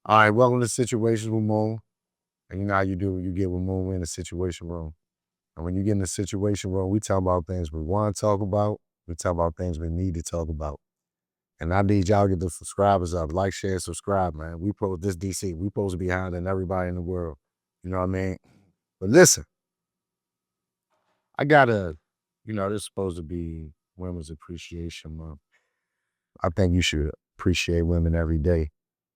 All right, welcome to Situations with Moon. And you know how you do, you get with Moon, we're in the Situation Room. And when you get in the Situation Room, we talk about things we want to talk about. We talk about things we need to talk about. And I need y'all to get the subscribers up. Like, share, subscribe, man. We post this DC. We supposed to be higher than everybody in the world. You know what I mean? But listen, I gotta, this is supposed to be Women's Appreciation Month. I think you should appreciate women every day.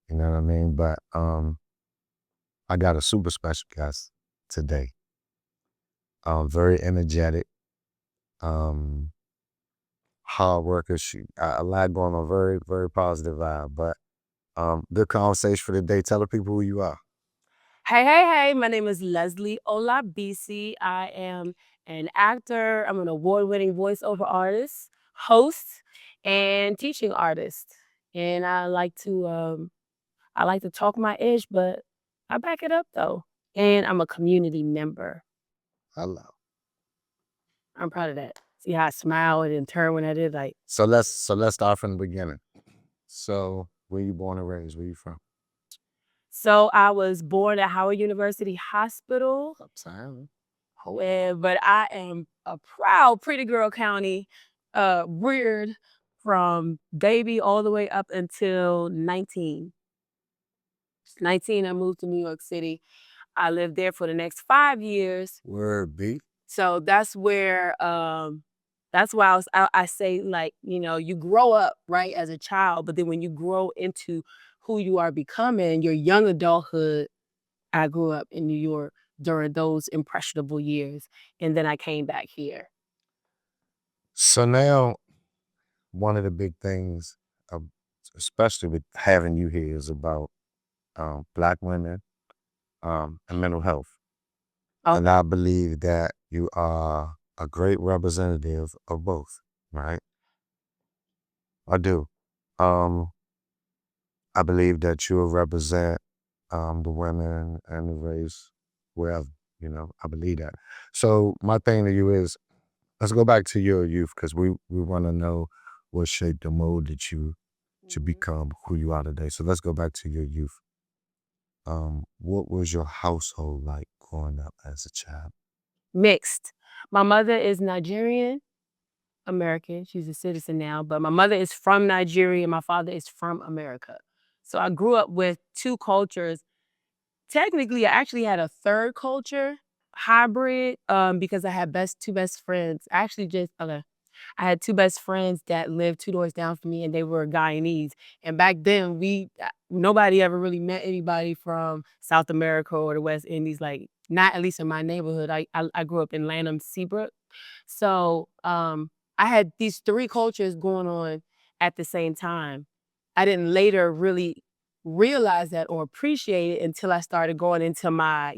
You know what I mean? But I got a super special guest today. Very energetic, hard worker. She a lot going on, very, very positive vibe. But good conversation for the day. Tell the people who you are. Hey, my name is Leslie Olabisi. I am an actor. I'm an award-winning voiceover artist, host, and teaching artist. And I like to talk my ish, but I back it up though. And I'm a community member. Hello. I'm proud of that. See how I smile and then turn when I did like. So let's start from the beginning. So where you born and raised? Where you from? So I was born at Howard University Hospital. Uptown. But I am a proud Pretty Girl County, reared from baby all the way up until 19. 19, I moved to New York City. I lived there for the next 5 years. Word B. So that's where I say, like, you grow up, right, as a child, but then when you grow into who you are becoming, your young adulthood, I grew up in New York during those impressionable years. And then I came back here. So now, one of the big things, especially with having you here, is about Black women and mental health. And I believe that you are a great representative of both, right? I do. I believe that you will represent the women and the race wherever, I believe that. So my thing to you is, let's go back to your youth, because we want to know what shaped the molded you to become who you are today. So let's go back to your youth. What was your household like growing up as a child? Mixed. My mother is Nigerian-American. She's a citizen now, but my mother is from Nigeria and my father is from America. So I grew up with two cultures. Technically, I actually had a third culture hybrid because I had two best friends. I had two best friends that lived 2 doors down from me, and they were Guyanese. And back then, nobody ever really met anybody from South America or the West Indies, like not at least in my neighborhood. I grew up in Lanham, Seabrook. So I had these 3 cultures going on at the same time. I didn't later really realize that or appreciate it until I started going into my,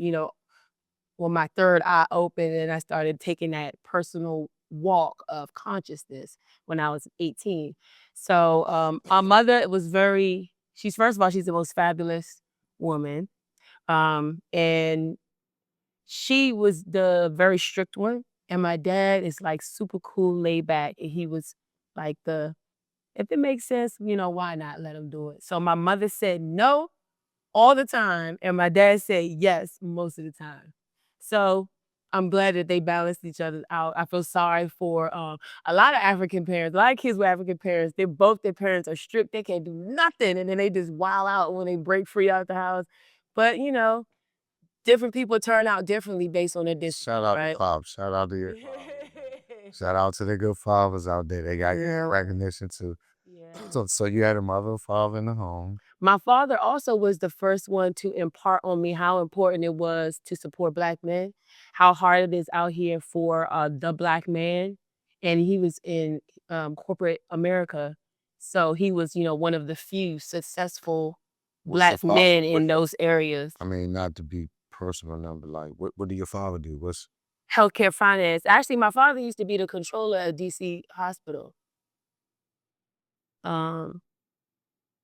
my third eye opened and I started taking that personal walk of consciousness when I was 18. So our mother was first of all, she's the most fabulous woman. And she was the very strict one. And my dad is like super cool, laid back. And he was like if it makes sense, why not let him do it? So my mother said no all the time. And my dad said yes most of the time. So I'm glad that they balanced each other out. I feel sorry for a lot of African parents. A lot of kids with African parents, their parents are strict. They can't do nothing. And then they just wild out when they break free out the house. But, different people turn out differently based on their district, Shout out right? to Pops. Shout out to your shout out to the good fathers out there. They got recognition too. Yeah. So you had a mother and father in the home. My father also was the first one to impart on me how important it was to support Black men, how hard it is out here for the Black man. And he was in corporate America. So he was, one of the few successful Black men in those areas. I mean, not to be personal number, like what did your father do? What's Healthcare finance. Actually, my father used to be the controller at DC Hospital. And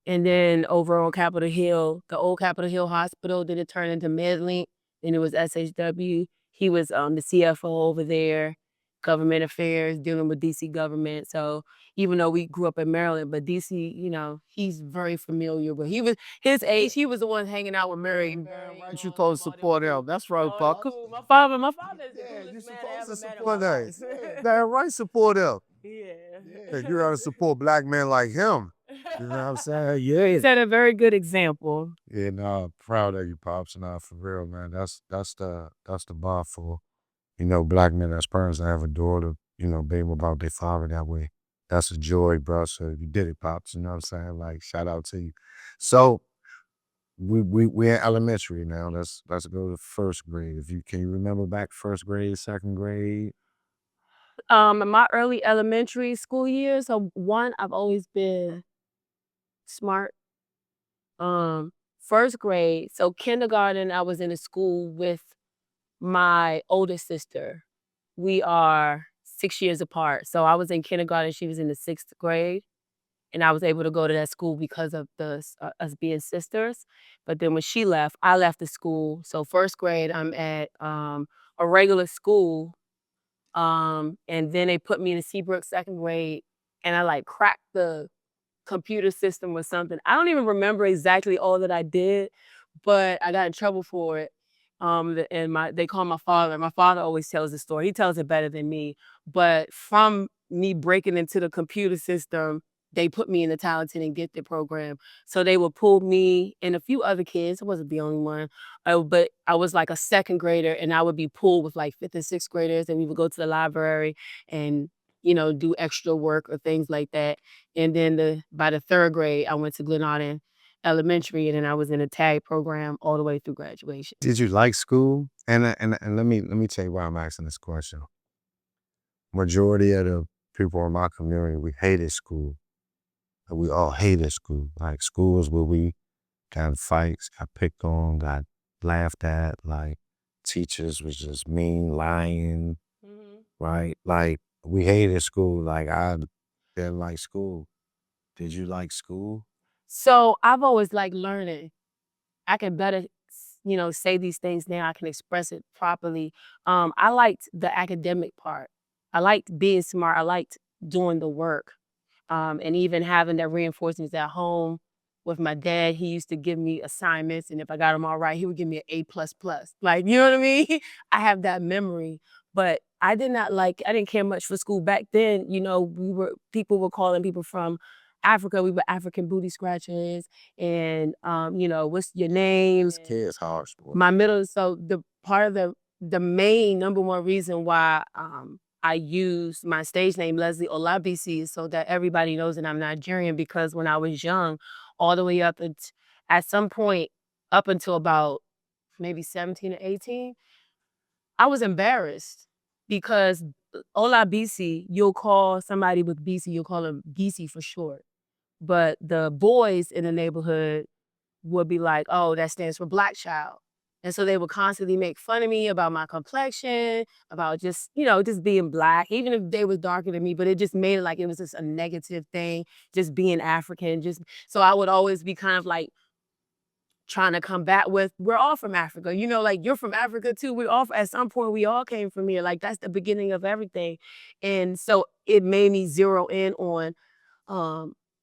then over on Capitol Hill, the old Capitol Hill Hospital, then it turned into MedLink, then it was SHW. He was the CFO over there. government affairs, dealing with DC government. So even though we grew up in Maryland, but DC, you know, he's very familiar with. He was his age. He was the one hanging out with Mary. Right, you supposed to support him. That's right, Proctor. My father is the Yeah, you coolest man I supposed ever to met in support my life. that. Damn right, support him. Yeah. Yeah, you gotta support black men like him. You know what I'm saying? Yeah. He set a very good example. Yeah, no, proud of you, pops. Nah, for real, man. That's the bar for, you know, black men as parents that have a daughter, you know, being about their father that way. That's a joy, bro. So you did it, pops. You know what I'm saying? Like, shout out to you. So we're in elementary now. Let's go to first grade. If you can you remember back first grade, second grade? In my early elementary school years, so one, I've always been smart. First grade, so kindergarten, I was in a school with my oldest sister. We are 6 years apart. So I was in kindergarten, she was in the 6th grade. And I was able to go to that school because of us being sisters. But then when she left, I left the school. So first grade, I'm at a regular school. And then they put me in Seabrook second grade, and I like cracked the computer system or something. I don't even remember exactly all that I did, but I got in trouble for it. And they call my father. My father always tells the story. He tells it better than me. But from me breaking into the computer system, they put me in the talented and gifted program. So they would pull me and a few other kids. I wasn't the only one. But I was like a second grader, and I would be pulled with like 5th and 6th graders, and we would go to the library and, you know, do extra work or things like that. And then by the 3rd grade, I went to Glen Arden Elementary, and then I was in a tag program all the way through graduation. Did you like school? And let me tell you why I'm asking this question. Majority of the people in my community, we hated school. We all hated school. Like schools where we got in fights, got picked on, got laughed at, like teachers was just mean, lying, right? Like we hated school. Like I didn't like school. Did you like school? So I've always liked learning. I can better, you know, say these things now. I can express it properly. I liked the academic part. I liked being smart. I liked doing the work. And even having that reinforcements at home with my dad. He used to give me assignments, and if I got them all right, he would give me an A++. Like, you know what I mean? I have that memory. But I didn't care much for school. Back then, you know, people were calling people from Africa. We were African booty scratchers. And, you know, what's your names? Kids harsh, boy. So the part of the main number one reason why I use my stage name Leslie Olabisi is so that everybody knows that I'm Nigerian, because when I was young, all the way up at some point up until about maybe 17 or 18, I was embarrassed because Olabisi, you'll call somebody with BC, you'll call them BC for short. But the boys in the neighborhood would be like, oh, that stands for black child. And so they would constantly make fun of me about my complexion, about just, you know, just being black, even if they was darker than me, but it just made it like it was just a negative thing, just being African. So I would always be kind of like trying to combat with, we're all from Africa. You know, like, you're from Africa too. At some point, we all came from here. Like, that's the beginning of everything. And so it made me zero in on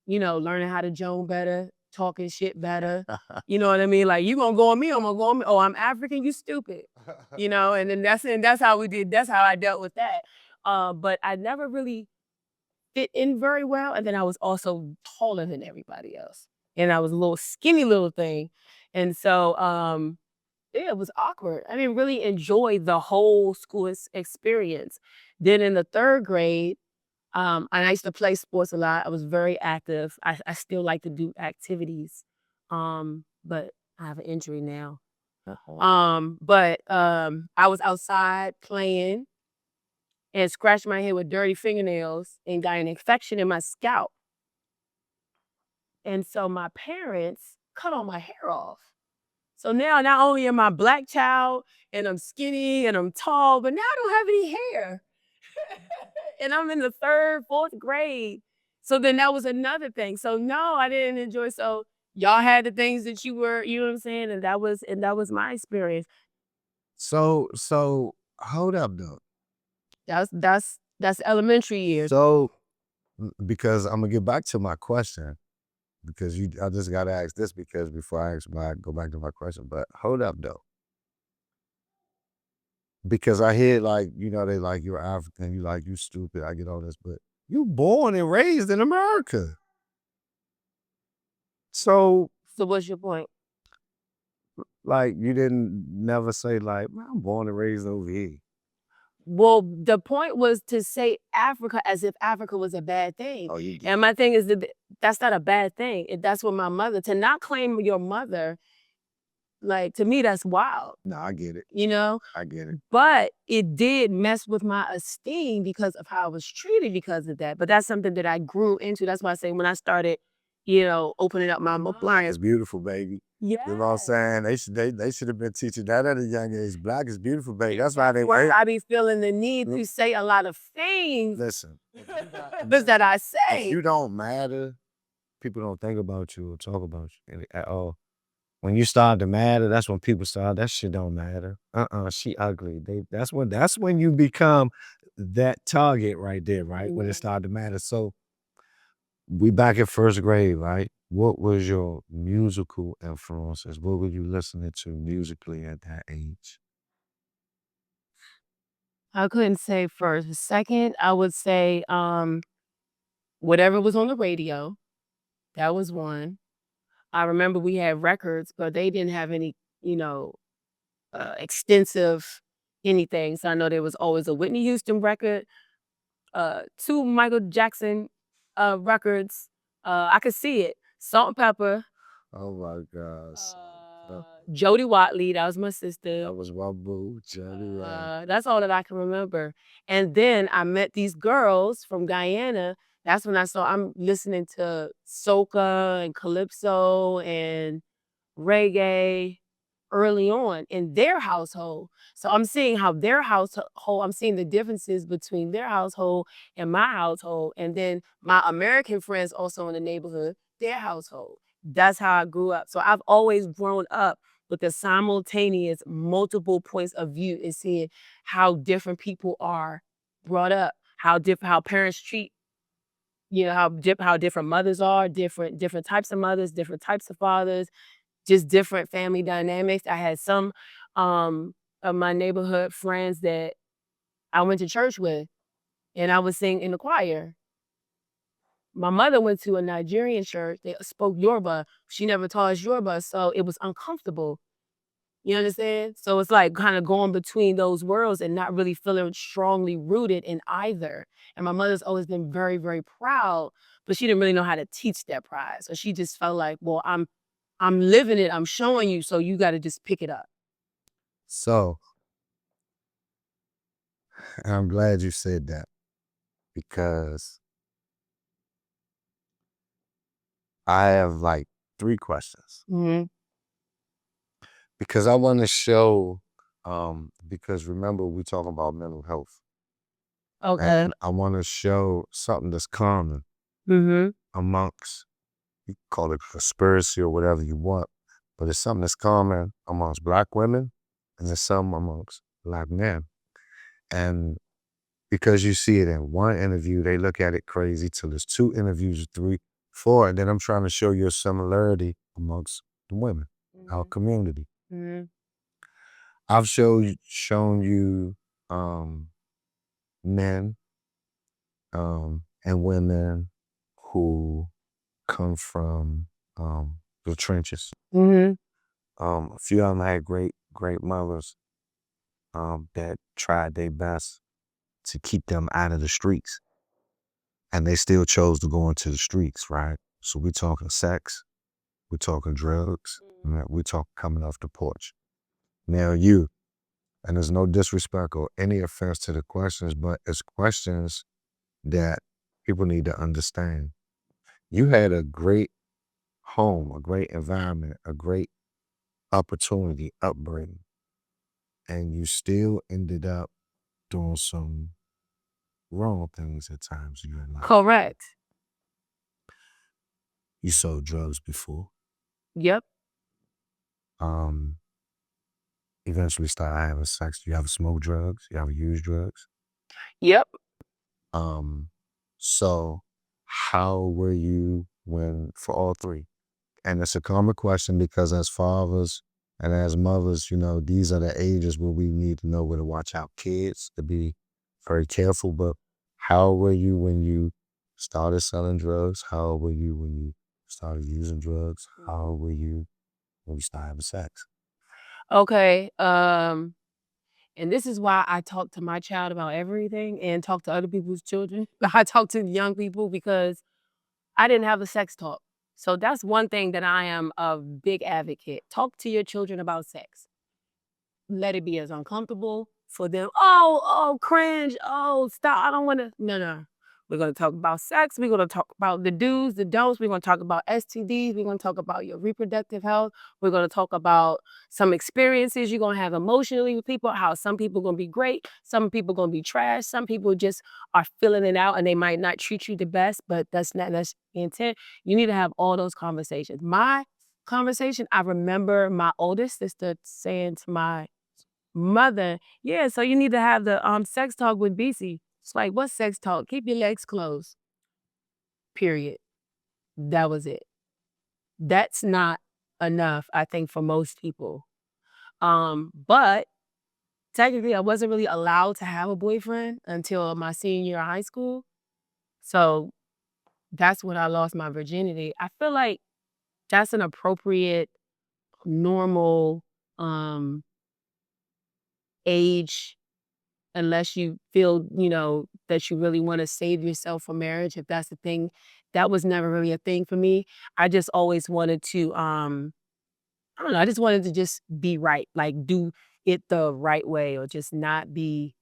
you know, learning how to joan better, talking shit better. You know what I mean? Like, you gonna go on me, I'm gonna go on me. Oh, I'm African, you stupid. You know, and then that's how that's how I dealt with that. But I never really fit in very well. And then I was also taller than everybody else. And I was a little skinny little thing. And so yeah, it was awkward. I didn't really enjoy the whole school experience. Then in the 3rd grade, and I used to play sports a lot. I was very active. I still like to do activities. But I have an injury now. I was outside playing and scratched my head with dirty fingernails and got an infection in my scalp. And so my parents cut all my hair off. So now not only am I a black child and I'm skinny and I'm tall, but now I don't have any hair. And I'm in the 3rd, 4th grade. So then that was another thing. So no, I didn't enjoy. So y'all had the things that you were, you know what I'm saying? And that was my experience. So hold up though. That's elementary years. So, because I'm gonna get back to my question, because I just gotta ask this because before I go back to my question. But hold up though, because I hear like they like you're African, you stupid. I get all this, but you born and raised in America. So what's your point? like you didn't never say like, "Man, I'm born and raised over here." Well, the point was to say Africa as if Africa was a bad thing. Oh, you And my thing is that that's not a bad thing. That's what my mother, to not claim your mother, like, to me, that's wild. No, I get it. I get it. But it did mess with my esteem because of how I was treated because of that. But that's something that I grew into. That's why I say when I started, opening up my mind. It's beautiful, baby. Yeah. You know what I'm saying? They should have been teaching that at a young age. Black is beautiful, baby. That's why Where I be feeling the need to say a lot of things listen. that I If say. you don't matter, people don't think about you or talk about you at all. When you start to matter, that's when people start. That shit don't matter. She ugly. That's when you become that target right there, right? When it start to matter. So we back in first grade, right? What was your musical influences? What were you listening to musically at that age? I couldn't say first. Second, I would say whatever was on the radio. That was one. I remember we had records, but they didn't have any, extensive anything. So I know there was always a Whitney Houston record, 2 Michael Jackson records. I could see it. Salt and Pepper. Oh my gosh. Jody Watley, that was my sister. That was my boo, Jody. That's all that I can remember. And then I met these girls from Guyana. That's when I'm listening to soca and calypso and reggae early on in their household. So I'm seeing how their household, I'm seeing the differences between their household and my household. And then my American friends also in the neighborhood, their household. That's how I grew up. So I've always grown up with the simultaneous multiple points of view and seeing how different people are brought up, how parents treat, how different mothers are, different types of mothers, different types of fathers, just different family dynamics. I had some of my neighborhood friends that I went to church with, and I was singing in the choir. My mother went to a Nigerian church. They spoke Yoruba. She never taught us Yoruba, so it was uncomfortable. You understand? So it's like kind of going between those worlds and not really feeling strongly rooted in either. And my mother's always been very, very proud, but she didn't really know how to teach that pride. So she just felt like, well, I'm living it. I'm showing you, so you got to just pick it up. So I'm glad you said that because I have like 3 questions. Because I want to show, because remember we talking about mental health. Okay. And I want to show something that's common amongst, you call it conspiracy or whatever you want, but it's something that's common amongst Black women and there's some amongst Black men. And because you see it in one interview, they look at it crazy till there's 2 interviews, 3, 4, and then I'm trying to show you a similarity amongst the women, our community. I've shown you men and women who come from the trenches. A few of them had great mothers that tried their best to keep them out of the streets. And they still chose to go into the streets, right? So we're talking sex, we're talking drugs, we're talking coming off the porch. Now you, and there's no disrespect or any offense to the questions, but it's questions that people need to understand. You had a great home, a great environment, a great opportunity, upbringing, and you still ended up doing some wrong things at times in your life. Correct. You sold drugs before. Yep. Eventually started having sex. You ever smoke drugs? You ever use drugs? Yep. So how were you for all three? And it's a common question because as fathers and as mothers, these are the ages where we need to know where to watch our kids, to be very careful. But how were you when you started selling drugs? How were you when you started using drugs? How were you when you started having sex? Okay. And this is why I talk to my child about everything and talk to other people's children. I talk to young people because I didn't have a sex talk. So that's one thing that I am a big advocate. Talk to your children about sex. Let it be as uncomfortable for them. Oh, cringe. Oh, stop. I don't want to. No. We're going to talk about sex. We're going to talk about the do's, the don'ts. We're going to talk about STDs. We're going to talk about your reproductive health. We're going to talk about some experiences you're going to have emotionally with people, how some people are going to be great. Some people are going to be trash. Some people just are filling it out and they might not treat you the best, but that's the intent. You need to have all those conversations. My conversation, I remember my oldest sister saying to my mother, yeah, so you need to have the sex talk with BC. It's like, what sex talk? Keep your legs closed. Period. That was it. That's not enough, I think, for most people. But technically I wasn't really allowed to have a boyfriend until my senior year of high school. So that's when I lost my virginity. I feel like that's an appropriate, normal age, unless you feel, that you really want to save yourself for marriage, if that's the thing. That was never really a thing for me. I just always wanted to, I don't know, I just wanted to just be right, like do it the right way or just not be,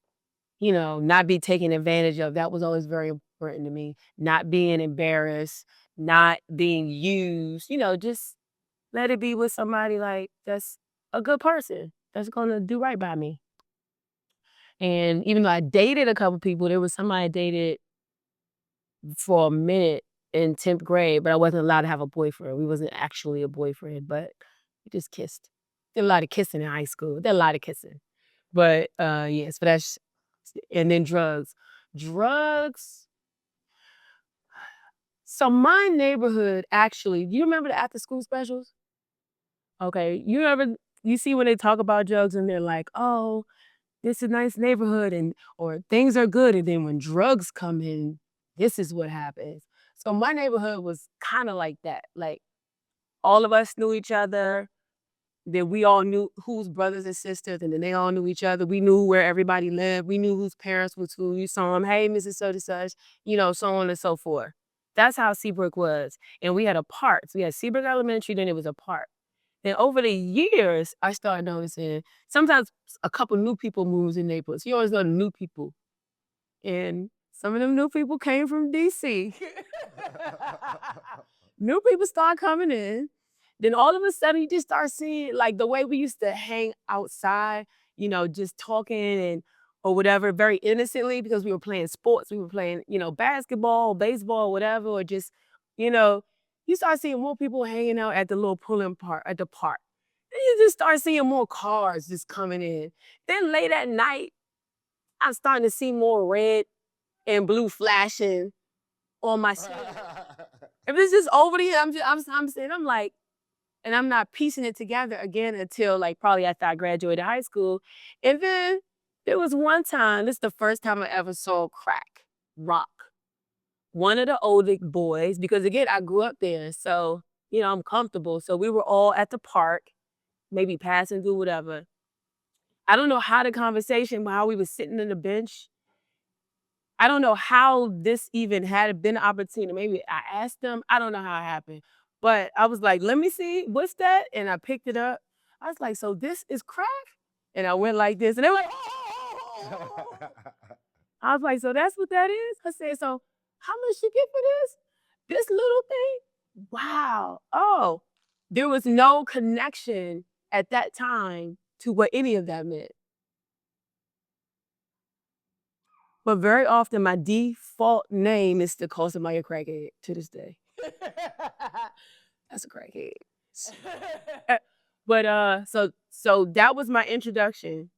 not be taken advantage of. That was always very important to me. Not being embarrassed, not being used, just let it be with somebody like that's a good person that's going to do right by me. And even though I dated a couple people, there was somebody I dated for a minute in 10th grade, but I wasn't allowed to have a boyfriend. We wasn't actually a boyfriend, but we just kissed. Did a lot of kissing in high school. Did a lot of kissing. But yes, but that's, and then drugs. Drugs. So my neighborhood actually, do you remember the after school specials? Okay. You see when they talk about drugs and they're like, oh, this is a nice neighborhood or things are good. And then when drugs come in, this is what happens. So my neighborhood was kind of like that. Like all of us knew each other. Then we all knew who's brothers and sisters, and then they all knew each other. We knew where everybody lived. We knew whose parents was who. You saw them, hey, Mrs. Such and such, so on and so forth. That's how Seabrook was. And we had a park. So we had Seabrook Elementary, then it was a park. Then over the years, I started noticing sometimes a couple new people moves in neighborhoods. You always know the new people. And some of them new people came from DC. New people start coming in. Then all of a sudden you just start seeing like the way we used to hang outside, just talking or whatever, very innocently because we were playing sports. We were playing, basketball, baseball, whatever, or just, you know, you start seeing more people hanging out at the little pulling part at the park. Then you just start seeing more cars just coming in. Then late at night, I'm starting to see more red and blue flashing on my street. If it's just over the, I'm saying, I'm like, and I'm not piecing it together again until like probably after I graduated high school. And then there was one time, this is the first time I ever saw crack rock. One of the older boys, because again, I grew up there. So, I'm comfortable. So we were all at the park, maybe passing through, whatever. I don't know how the conversation, how we were sitting on the bench. I don't know how this even had been an opportunity. Maybe I asked them. I don't know how it happened. But I was like, let me see, what's that? And I picked it up. I was like, so this is crack? And I went like this. And they were like, oh. I was like, so that's what that is? I said, so how much you get for this? This little thing? Wow. Oh, there was no connection at that time to what any of that meant. But very often my default name is to call somebody a crackhead to this day. That's a crackhead. But so that was my introduction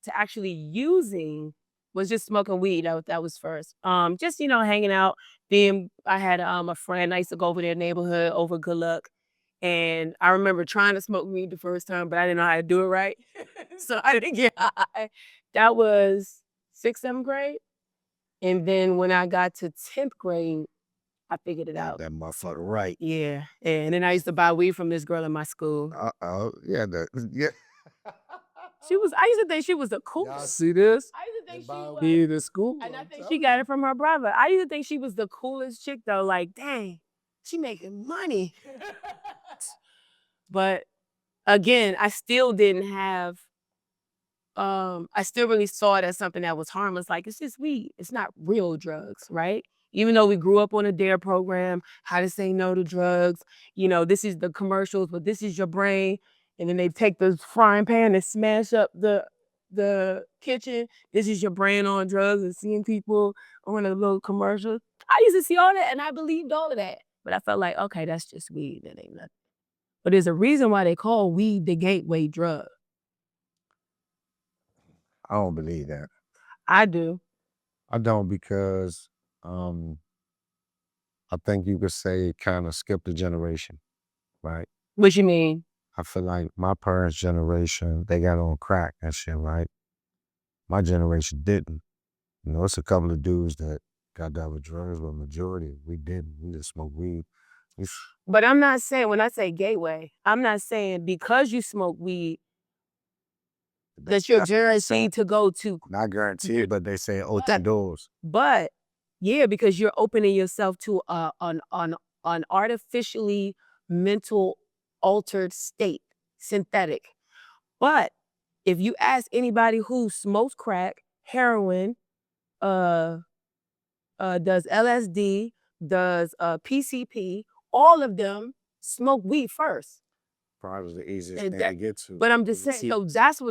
to actually using was just smoking weed. That was first. Just, you know, hanging out. Then I had a friend. I used to go over their neighborhood over Good Luck. And I remember trying to smoke weed the first time, but I didn't know how to do it right. So I didn't get high. That was 6th, 7th grade. And then when I got to 10th grade, I figured it out. That motherfucker right. Yeah. And then I used to buy weed from this girl in my school. Yeah, yeah. I used to think she was the coolest. Y'all see this? I used to think she was. He in school. And I think she got it from her brother. I used to think she was the coolest chick though. Like, dang, she making money. But again, I still didn't have, I still really saw it as something that was harmless. Like, it's just weed. It's not real drugs, right? Even though we grew up on a DARE program, how to say no to drugs, you know, this is the commercials, but this is your brain. And then they take the frying pan and smash up the kitchen. This is your brain on drugs, and seeing people on a little commercial. I used to see all that and I believed all of that. But I felt like, okay, that's just weed. That ain't nothing. But there's a reason why they call weed the gateway drug. I don't believe that. I do. I don't, because I think you could say it kind of skipped a generation, right? What you mean? I feel like my parents' generation, they got on crack and shit, right? My generation didn't. You know, it's a couple of dudes that got down with drugs, but majority, we didn't. We just smoked weed. But I'm not saying, when I say gateway, I'm not saying because you smoke weed, that you're guaranteed to go to. Not guaranteed, but they say open doors. But yeah, because you're opening yourself to an artificially mental altered state, synthetic. But if you ask anybody who smokes crack, heroin, does LSD, does PCP, all of them smoke weed first. Probably was the easiest thing to get to. But I'm just saying, so that's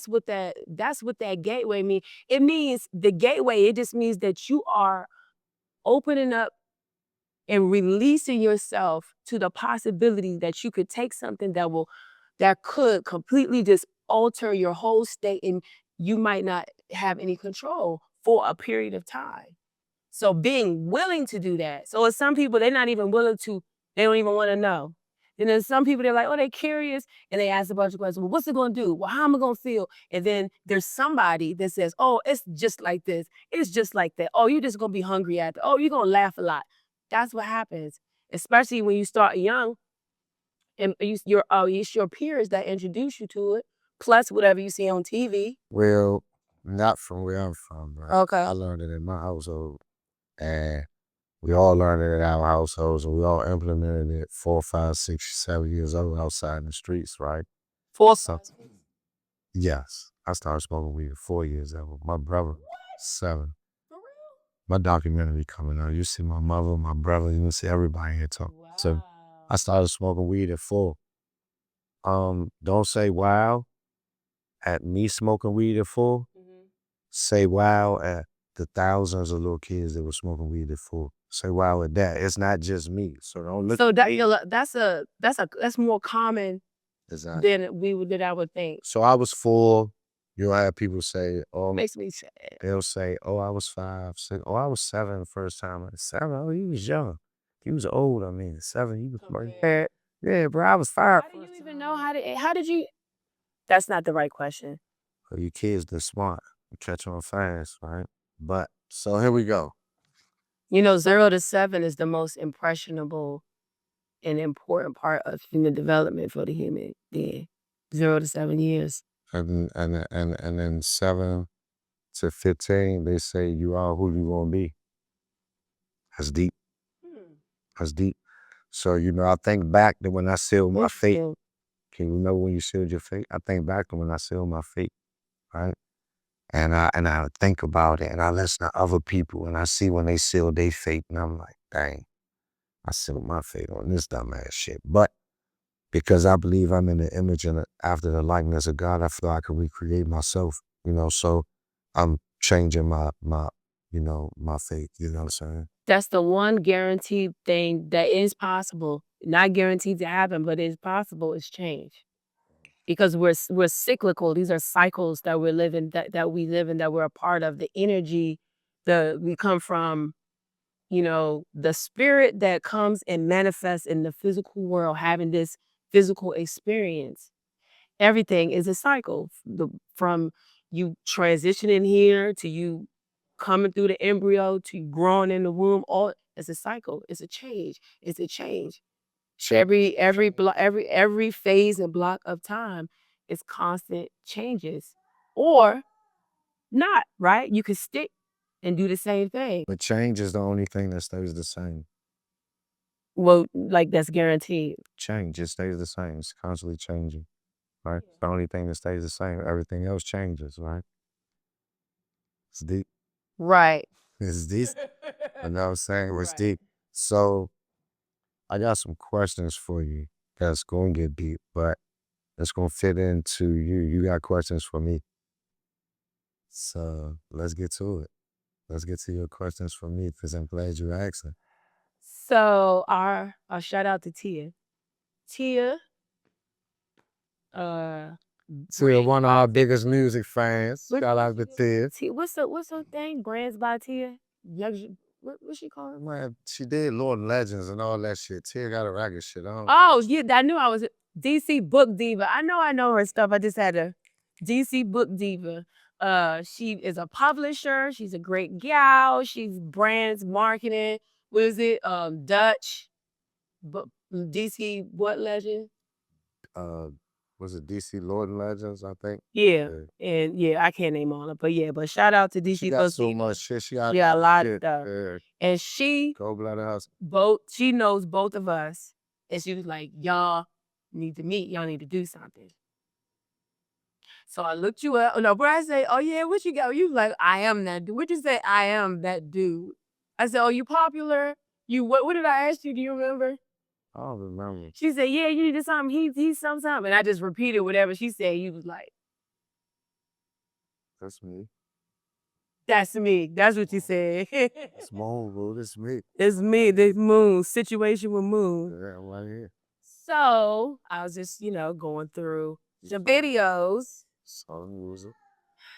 what that gateway means. It means the gateway, it just means that you are opening up and releasing yourself to the possibility that you could take something that could completely just alter your whole state, and you might not have any control for a period of time. So being willing to do that. So some people, they're not even willing to, they don't even want to know. And then some people, they're like, oh, they're curious, and they ask a bunch of questions. Well, what's it going to do? Well, how am I going to feel? And then there's somebody that says, oh, it's just like this. It's just like that. Oh, you're just going to be hungry after. Oh, you're going to laugh a lot. That's what happens, especially when you start young, and it's your peers that introduce you to it, plus whatever you see on TV. Well, not from where I'm from, right? Okay. I learned it in my household, and we all learned it in our households, and we all implemented it 4, 5, 6, 7 years old outside in the streets, right? 4 Yes. I started smoking weed at 4 years old. My brother, 7. For real? My documentary coming out. You see my mother, my brother, you see everybody here talking. Wow. So I started smoking weed at 4. Don't say wow at me smoking weed at 4. Say wow at the thousands of little kids that were smoking weed at 4. Say wow at that. It's not just me. So don't look. So that's more common than I would think. So I was 4. You'll have people say, oh, Makes me sad. They'll say, oh, I was 5, 6. Oh, I was 7 the first time. 7? Oh, you was young. You was old. 7, you was Okay. Yeah, bro, I was 5. How do you even know how did you? That's not the right question. Well, you kids, they're smart. You catch on fast, right? But, so here we go. You know, 0 to 7 is the most impressionable and important part of human development for the human being. 0 to 7 years. And then 7 to 15, they say you are who you gonna be. That's deep. That's deep. So, you know, I think back to when I sealed my fate. Can you remember when you sealed your fate? I think back to when I sealed my fate, right? And I think about it, and I listen to other people, and I see when they seal their fate, and I'm like, dang, I sealed my fate on this dumbass shit. But because I believe I'm in the image and after the likeness of God, I feel I can recreate myself, you know, so I'm changing my fate, you know what I'm saying? That's the one guaranteed thing that is possible. Not guaranteed to happen, but it's possible, is change. because we're cyclical. These are cycles that we're living, that we live in, that we're a part of. The energy, we come from, the spirit that comes and manifests in the physical world, having this physical experience. Everything is a cycle. From you transitioning here to you coming through the embryo to you growing in the womb, all it's a cycle. It's a change. It's a change. Every phase and block of time is constant changes, or not. Right? You can stick and do the same thing. But change is the only thing that stays the same. Well, like that's guaranteed. Change, it stays the same. It's constantly changing, right? It's the only thing that stays the same. Everything else changes, right? It's deep. Right. It's deep. You know what I'm saying? It's deep. So I got some questions for you that's going to get deep, but it's going to fit into you. You got questions for me. So let's get to it. Let's get to your questions for me because I'm glad you asked them. So our shout out to Tia. Tia, Tia, one of our biggest music fans. Shout out to Tia. What's her thing? Brands by Tia. What's she called? Man, she did Lord and Legends and all that shit. Tia got a ragged shit on. Oh yeah, I knew I was a DC Book Diva. I know her stuff. I just had a DC Book Diva. She is a publisher. She's a great gal. She's brands marketing. What is it? Dutch. DC what legend? Was it DC Lord and Legends, I think? Yeah. And yeah, I can't name all of it. But yeah, but shout out to DC. She got so much shit. She got a lot of shit. stuff. And she Cold-blooded hustle. she knows both of us. And she was like, y'all need to meet. Y'all need to do something. So I looked you up. No, but I say, oh yeah, what you got? You like, I am that dude. What you say? I am that dude. I said, oh, you popular? What did I ask you? Do you remember? I don't remember. She said, yeah, you need something. He's something. And I just repeated whatever she said. You was like, that's me. That's me. That's what you said. It's Moon, boo. That's me. It's me. This Moon. Situation with Moon. Yeah, I'm right here. So I was just, going through the videos.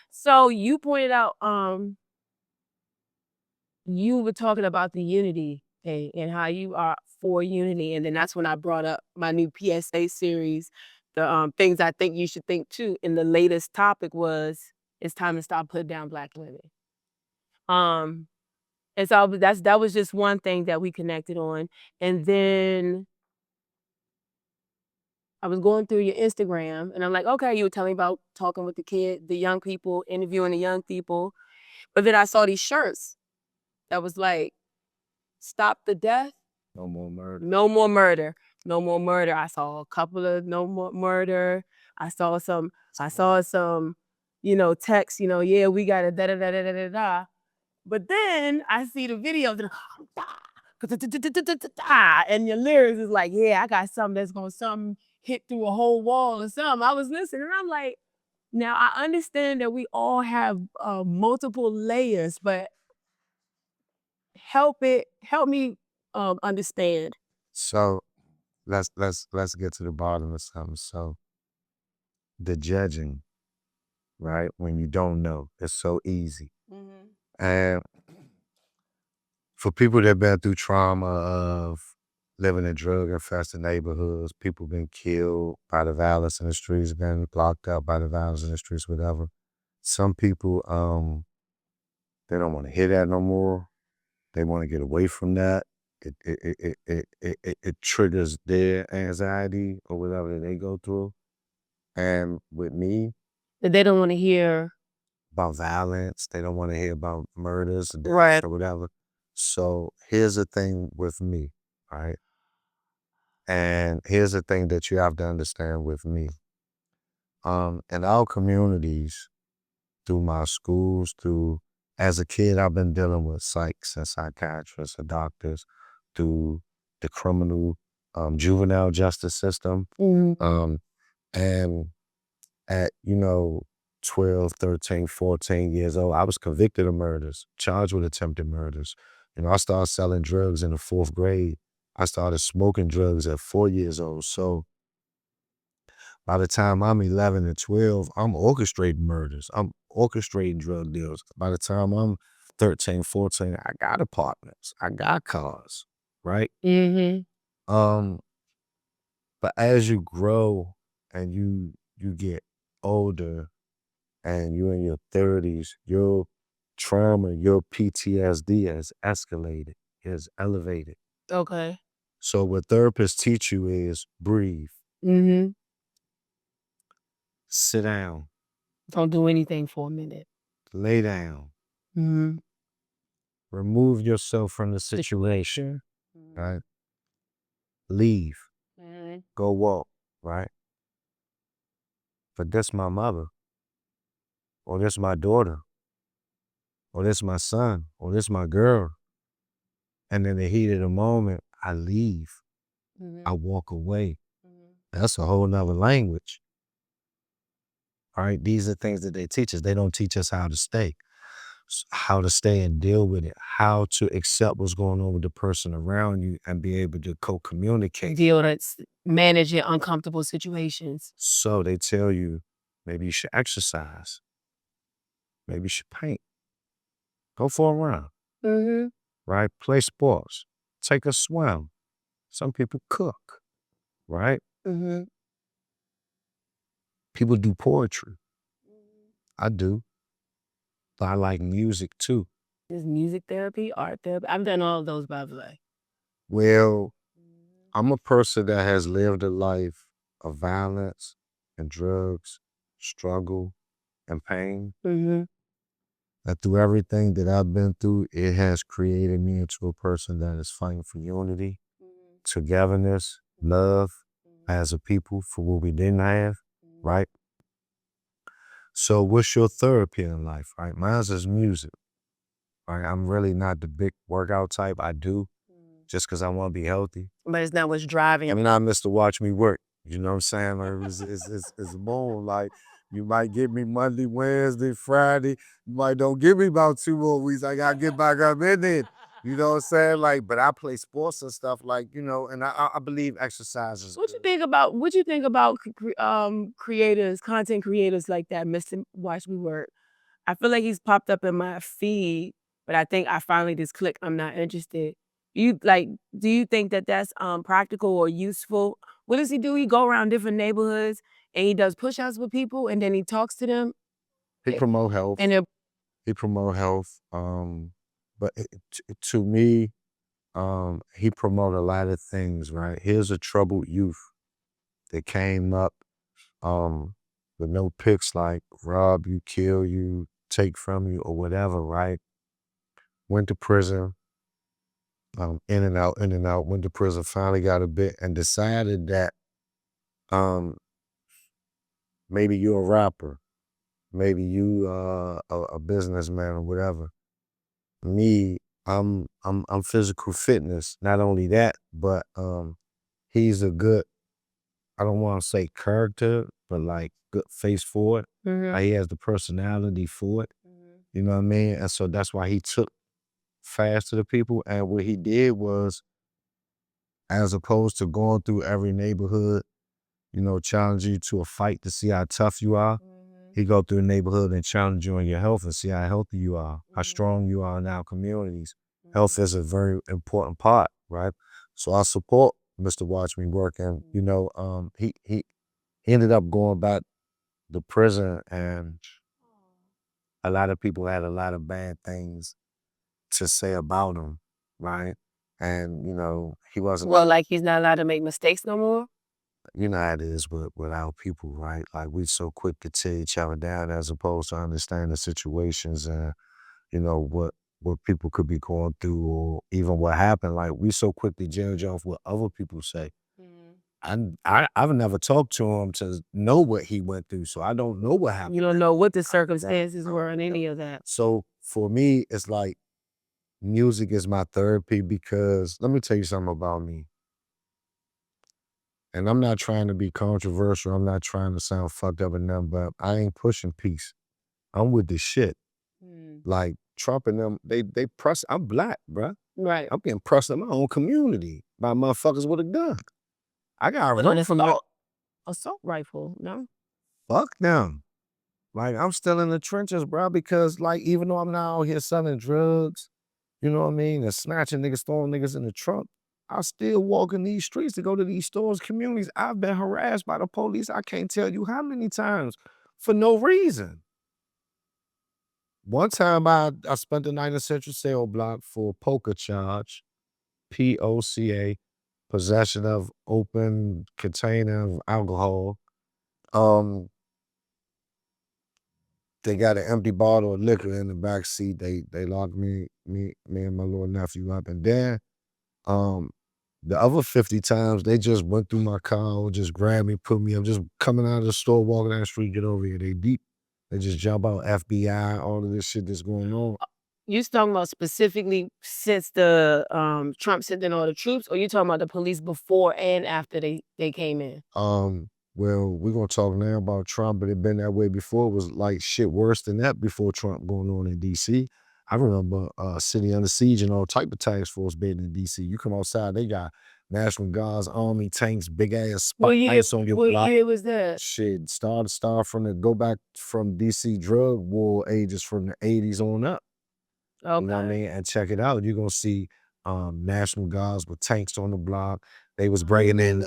So you pointed out, you were talking about the unity thing and how you are for unity. And then that's when I brought up my new PSA series, the things I think you should think too. And the latest topic was, it's time to stop putting down Black women. And so that was just one thing that we connected on. And then I was going through your Instagram and I'm like, okay, you were telling me about talking with the young people, interviewing the young people. But then I saw these shirts that was like, stop the death. No more murder. No more murder. No more murder. I saw a couple of no more murder. I saw some, text, yeah, we got a da-da-da-da-da-da. But then I see the videos and your lyrics is like, yeah, I got something that's going to hit through a whole wall or something. I was listening and I'm like, now I understand that we all have multiple layers, but help me understand. So let's get to the bottom of something. So the judging, right? When you don't know, it's so easy. And for people that been through trauma of living in drug-infested neighborhoods, people been killed by the violence in the streets, been locked up by the violence in the streets, whatever. Some people, they don't want to hear that no more. They want to get away from that. It triggers their anxiety or whatever that they go through. And with me, they don't want to hear about violence. They don't want to hear about murders right. or whatever. So here's the thing with me, right? And here's the thing that you have to understand with me. In our communities, through my schools, as a kid, I've been dealing with psychs and psychiatrists and doctors through the criminal juvenile justice system. And at, 12, 13, 14 years old, I was convicted of murders, charged with attempted murders. I started selling drugs in the 4th grade. I started smoking drugs at 4 years old. So By the time I'm 11 and 12, I'm orchestrating murders. I'm orchestrating drug deals. By the time I'm 13, 14, I got apartments. I got cars, right? Mm-hmm. But as you grow and you get older and you're in your 30s, your trauma, your PTSD has escalated, has elevated. Okay. So what therapists teach you is breathe, Mm-hmm. sit down, Don't do anything for a minute. lay down, Mm-hmm. remove yourself from the situation, right? Leave, Mm-hmm. go walk, right? But this my mother, or this my daughter, or this my son, or this my girl. And in the heat of the moment, I leave. Mm-hmm. I walk away. Mm-hmm. That's a whole nother language. All right. These are things that they teach us. They don't teach us how to stay. How to stay and deal with it, how to accept what's going on with the person around you and be able to co-communicate. Manage your uncomfortable situations. So they tell you, maybe you should exercise. Maybe you should paint. Go for a run, Mm-hmm. right? Play sports. Take a swim. Some people cook, right? Mm-hmm. People do poetry. I do. But I like music too. There's music therapy, art therapy. I've done all of those, by the way. Well, I'm a person that has lived a life of violence and drugs, struggle, and pain. Mm-hmm. And through everything that I've been through, it has created me into a person that is fighting for unity, togetherness, love as a people for what we didn't have, right? So what's your therapy in life, right? Mine's is music, right? I'm really not the big workout type. I do just because I want to be healthy. But it's not what's driving. I'm not Mr. Watch Me Work. You know what I'm saying? Like, it's boom. Like, you might get me Monday, Wednesday, Friday. You might don't give me about 2 more weeks. I got to get back up in it. You know what I'm saying? Like, but I play sports and stuff like, you know, and I believe exercise is What you think about creators, content creators like that, Mr. Watch Me Work? I feel like he's popped up in my feed, but I think I finally just clicked, I'm not interested. Do you think that that's practical or useful? What does he do? He go around different neighborhoods and he does push-ups with people and then he talks to them. He promote health. And He promote health. But to me, he promote a lot of things, right? Here's a troubled youth that came up with no pics like rob you, kill you, take from you, or whatever, right? Went to prison, in and out, went to prison, finally got a bit, and decided that maybe you're a rapper, maybe you a businessman or whatever. Me, I'm physical fitness. Not only that, but he's a good, I don't want to say character, but like good face for it. Like, he has the personality for it. You know what I mean? And so that's why he took fast to the people. And what he did was, as opposed to going through every neighborhood, you know, challenge you to a fight to see how tough you are, he go through the neighborhood and challenge you on your health and see how healthy you are, how strong you are in our communities. Health is a very important part, right? So I support Mr. Watch Me Work. And, you know, he ended up going back to prison, and a lot of people had a lot of bad things to say about him, right? And, you know, he wasn't. well, like he's not allowed to make mistakes no more. You know how it is with our people, right? Like, we so quick to tear each other down as opposed to understand the situations and, you know, what people could be going through or even what happened. Like, we so quick to judge off what other people say. I've never talked to him to know what he went through, so I don't know what happened. You don't know what the circumstances were and any of that. So for me, it's like music is my therapy, because let me tell you something about me. And I'm not trying to be controversial. I'm not trying to sound fucked up or nothing, but I ain't pushing peace. I'm with the shit. Like, Trump and them, they press. I'm black, bruh. Right. I'm getting pressed in my own community by motherfuckers with a gun. I got But run from that. assault rifle, no? Fuck them. Like, I'm still in the trenches, bro, because, like, even though I'm not out here selling drugs, you know what I mean, and snatching niggas, throwing niggas in the trunk, I still walk in these streets to go to these stores, communities. I've been harassed by the police. I can't tell you how many times for no reason. One time I spent the night in Central Cell Block for a poker charge, POCA, possession of open container of alcohol. They got an empty bottle of liquor in the back seat. They locked me and my little nephew up. And then the other 50 times they just went through my car, just grabbed me, put me up, just coming out of the store, walking down the street, get over here. They deep. They just jump out, FBI, all of this shit that's going on. You talking about specifically since the Trump sent in all the troops, or you talking about the police before and after they came in? Well, we're gonna talk now about Trump, but it been that way before. It was like shit worse than that before Trump going on in DC. I remember city under siege and all type of task force being in DC. You come outside, they got National Guards, Army, tanks, big ass spikes on your block. What year was that? Shit, start from the go back from DC drug war ages from the 80s on up. Okay. You know what I mean? And check it out. You're gonna see National Guards with tanks on the block. They was bringing in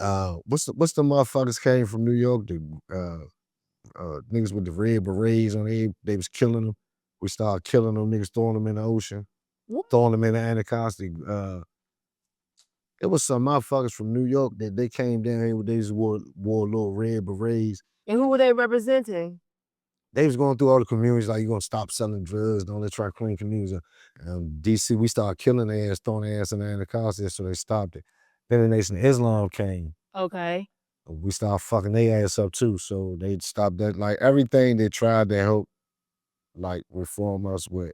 what's the motherfuckers came from New York? The niggas with the red berets on they was killing them. We started killing them niggas, throwing them in the ocean, throwing them in the Anacostia. It was some motherfuckers from New York that they came down here with these wore little red berets. And who were they representing? They was going through all the communities like, you're gonna stop selling drugs, don't let's try to clean communities. DC, we started killing their ass, throwing their ass in the Anacostia, so they stopped it. Then the Nation of Islam came. Okay. We started fucking their ass up too, so they stopped that. Like everything they tried to help, like reform us with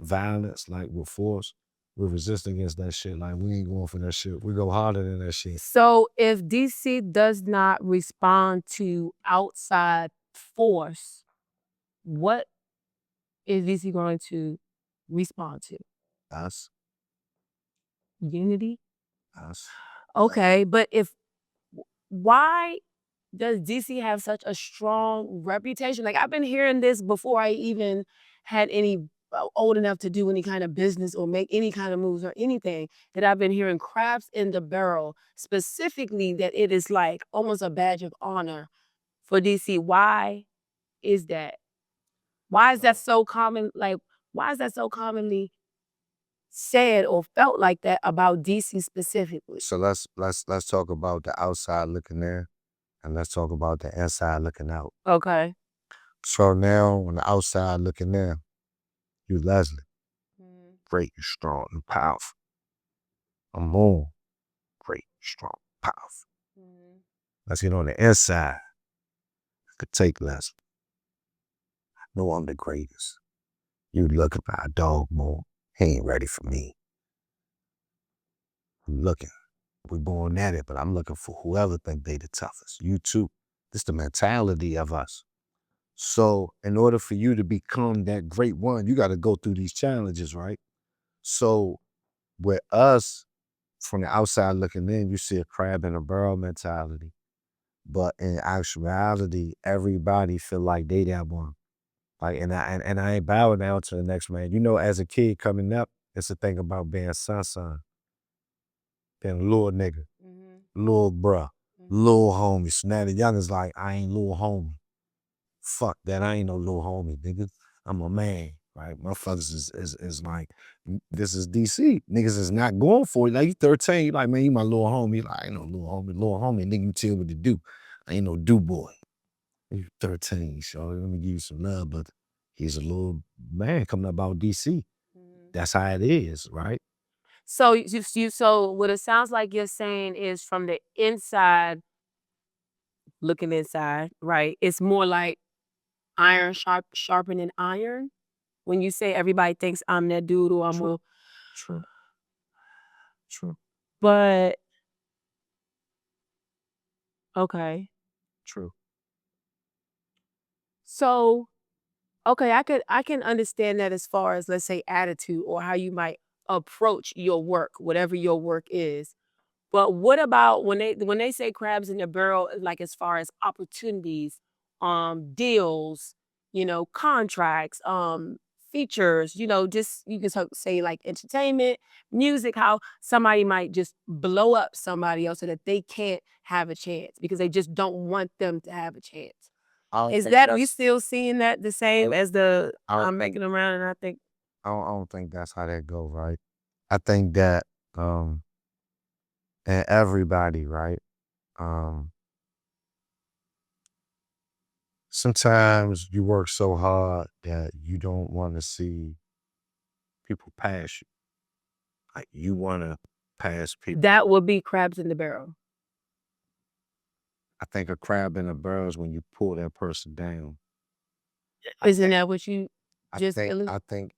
violence, like with force, we resist against that shit. Like we ain't going for that shit. We go harder than that shit. So if DC does not respond to outside force, what is DC going to respond to? Us. Unity? Us. Okay, but why does DC have such a strong reputation? Like I've been hearing this before I even had any old enough to do any kind of business or make any kind of moves or anything, that I've been hearing crabs in the barrel, specifically that it is like almost a badge of honor for DC. Why is that? Why is that so common? Like, why is that so commonly said or felt like that about DC specifically? So let's talk about the outside looking in, and let's talk about the inside looking out. Okay. So now on the outside looking in, you Leslie, great, you strong, and powerful. I'm more great, strong, powerful. Let's get on the inside. I could take Leslie. I know I'm the greatest. You looking for a dog more. He ain't ready for me. I'm looking. We born at it, but I'm looking for whoever think they the toughest. You too. This the mentality of us. So in order for you to become that great one, you got to go through these challenges, right? So with us, from the outside looking in, you see a crab in a barrel mentality. But in actuality, everybody feel like they that one. Like, and I ain't bowing down to the next man. You know, as a kid coming up, it's a thing about being son, being a little nigga, little bruh, little homie. So now the youngest like, I ain't little homie. Fuck that, I ain't no little homie, nigga. I'm a man, right? Motherfuckers is like, this is DC. Niggas is not going for it. Like, you 13, you like, man, you my little homie. Like, I ain't no little homie. Nigga, you tell me what to do. I ain't no do boy. You 13, so let me give you some love, but he's a little man coming up out DC. That's how it is, right? So so what it sounds like you're saying is from the inside, looking inside, right? It's more like iron sharpening iron. When you say everybody thinks I'm that dude or I'm a... True. But okay. True. So okay, I can understand that as far as, let's say, attitude or how you might approach your work, whatever your work is. But what about when they say crabs in the barrel, like as far as opportunities, deals, contracts, features, just you can say like entertainment, music, how somebody might just blow up somebody else so that they can't have a chance because they just don't want them to have a chance. Is that you still seeing that the same as the I'm making around and I think I don't think that's how that go, right? I think that and everybody, right? Sometimes you work so hard that you don't want to see people pass you. Like you want to pass people. that would be crabs in the barrel. I think a crab in a barrel is when you pull that person down. Isn't that what you just I think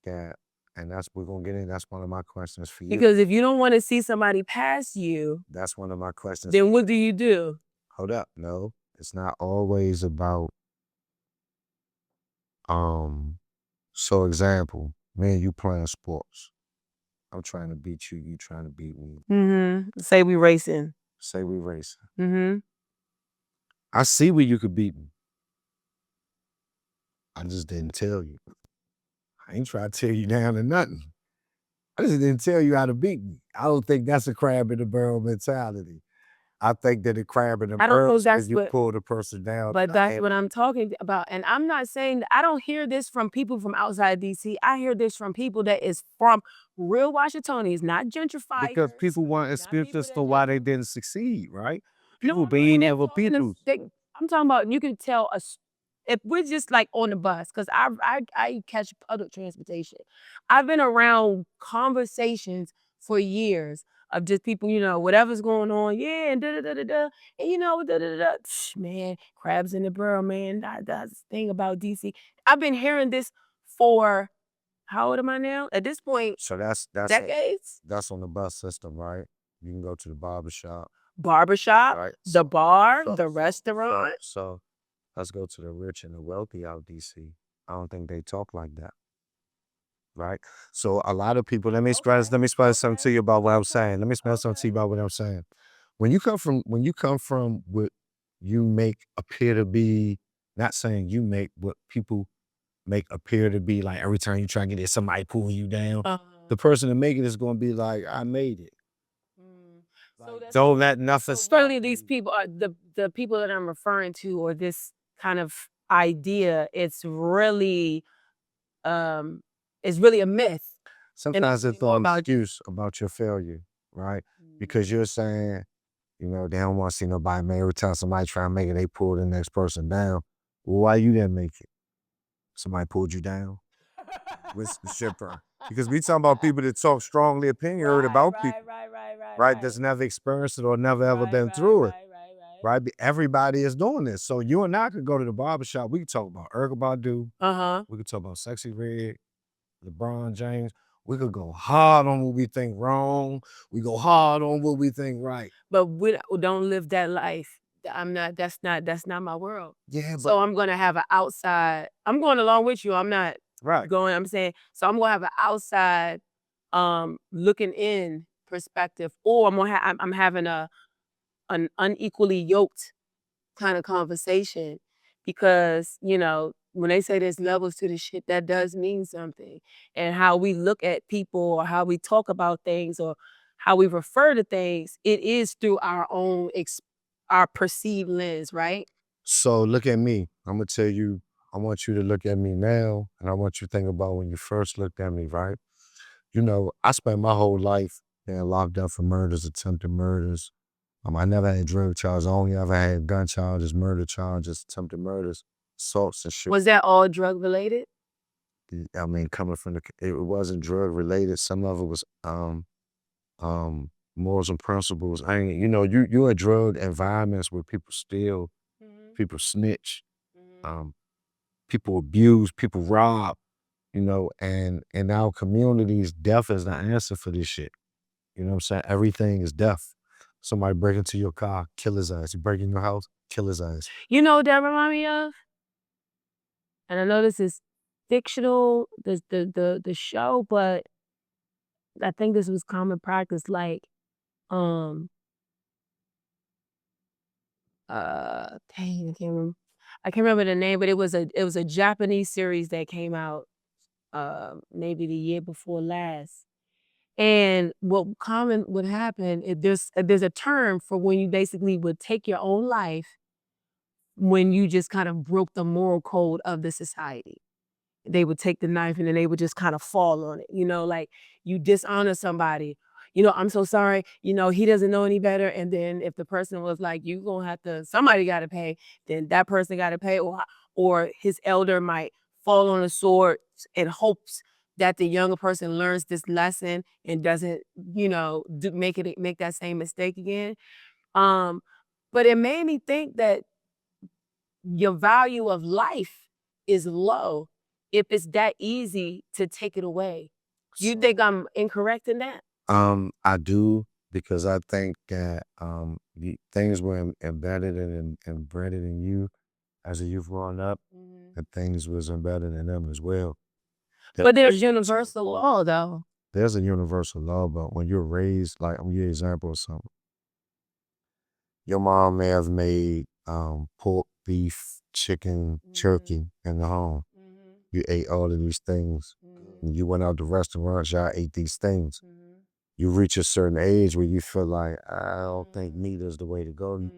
that, and that's we're gonna get in. That's one of my questions for you. because if you don't want to see somebody pass you, That's one of my questions. then what do you do? Hold up, no, it's not always about. So example, me and you playing sports. I'm trying to beat you. You trying to beat me. Say we racing. Say we racing. Mm-hmm. I see where you could beat me. I just didn't tell you. I ain't trying to tear you down to nothing. I just didn't tell you how to beat me. I don't think that's a crab in the barrel mentality. I think that a crab in the I don't know barrel if that's is you what, pull the person down. but that's what I'm talking about. And I'm not saying I don't hear this from people from outside DC. I hear this from people that is from real Washingtonians, not gentrified. Because people want excuses to why they didn't succeed, right? People No, being I'm ever talking people. I'm talking about you can tell us if we're just like on the bus, because I catch public transportation. I've been around conversations for years of just people, whatever's going on, yeah, and da da da da da, and da da da da. Man, crabs in the barrel, man. That's the thing about DC. I've been hearing this for how old am I now? At this point, So that's decades. that's on the bus system, right? You can go to the barbershop. Barbershop, Right. the bar, the restaurant. So let's go to the rich and the wealthy out DC. I don't think they talk like that. Right. So a lot of people, let me express something to you about what I'm saying. Let me express something to you about what I'm saying. When you come from what you make appear to be, not saying you make what people make appear to be like every time you try to get it, somebody pulling you down. The person that make it is gonna be like, I made it. Like, don't let nothing certainly these people are the people that I'm referring to, or this kind of idea, it's really a myth. Sometimes it's an excuse about your failure, right? Because you're saying, they don't want to see nobody make. Every time somebody try to make it, they pull the next person down. Well, why you didn't make it? Somebody pulled you down? With the shipper. Because we talking about people that talk strongly opinionated about people. Right? That's never experienced it or never ever been through it. Right? Everybody is doing this. So you and I could go to the barbershop. We could talk about Erykah Badu. We could talk about Sexy Red, LeBron James. We could go hard on what we think wrong. We go hard on what we think right. But we don't live that life. That's not my world. Yeah, but so I'm gonna have an outside. I'm going along with you. I'm not going. I'm saying so. I'm gonna have an outside, looking in perspective, or I'm having an unequally yoked kind of conversation, because when they say there's levels to this shit, that does mean something. And how we look at people, or how we talk about things, or how we refer to things, it is through our own our perceived lens, right? So look at me. I'm gonna tell you, I want you to look at me now, and I want you to think about when you first looked at me, right? I spent my whole life being locked up for murders, attempted murders. I never had drug charges. I only ever had gun charges, murder charges, attempted murders, assaults and shit. Was that all drug related? I mean, coming from it wasn't drug related. Some of it was morals and principles. You're in drug environments where people steal, people snitch, people abuse, people rob, and in our communities, death is the answer for this shit. You know what I'm saying? Everything is death. Somebody break into your car, kill his ass. You break in your house, kill his ass. You know what that remind me of? And I know this is fictional, the show, but I think this was common practice. Like Dang, I can't remember the name, but it was a Japanese series that came out maybe the year before last. And what common would happen is there's a term for when you basically would take your own life when you just kind of broke the moral code of the society. They would take the knife and then they would just kind of fall on it. Like you dishonor somebody. I'm so sorry. He doesn't know any better. And then if the person was like, you gonna have to, somebody got to pay, then that person got to pay, or his elder might fall on a sword in hopes that the younger person learns this lesson and doesn't, make that same mistake again. But it made me think that your value of life is low if it's that easy to take it away. You think I'm incorrect in that? I do, because I think that things were embedded and embedded in you as a youth growing up, and things was embedded in them as well. But there's universal law, though. There's a universal law, but when you're raised, like I'm gonna give you an example of something. Your mom may have made pork, beef, chicken, turkey in the home. You ate all of these things. You went out to restaurants, y'all ate these things. You reach a certain age where you feel like, I don't think meat is the way to go.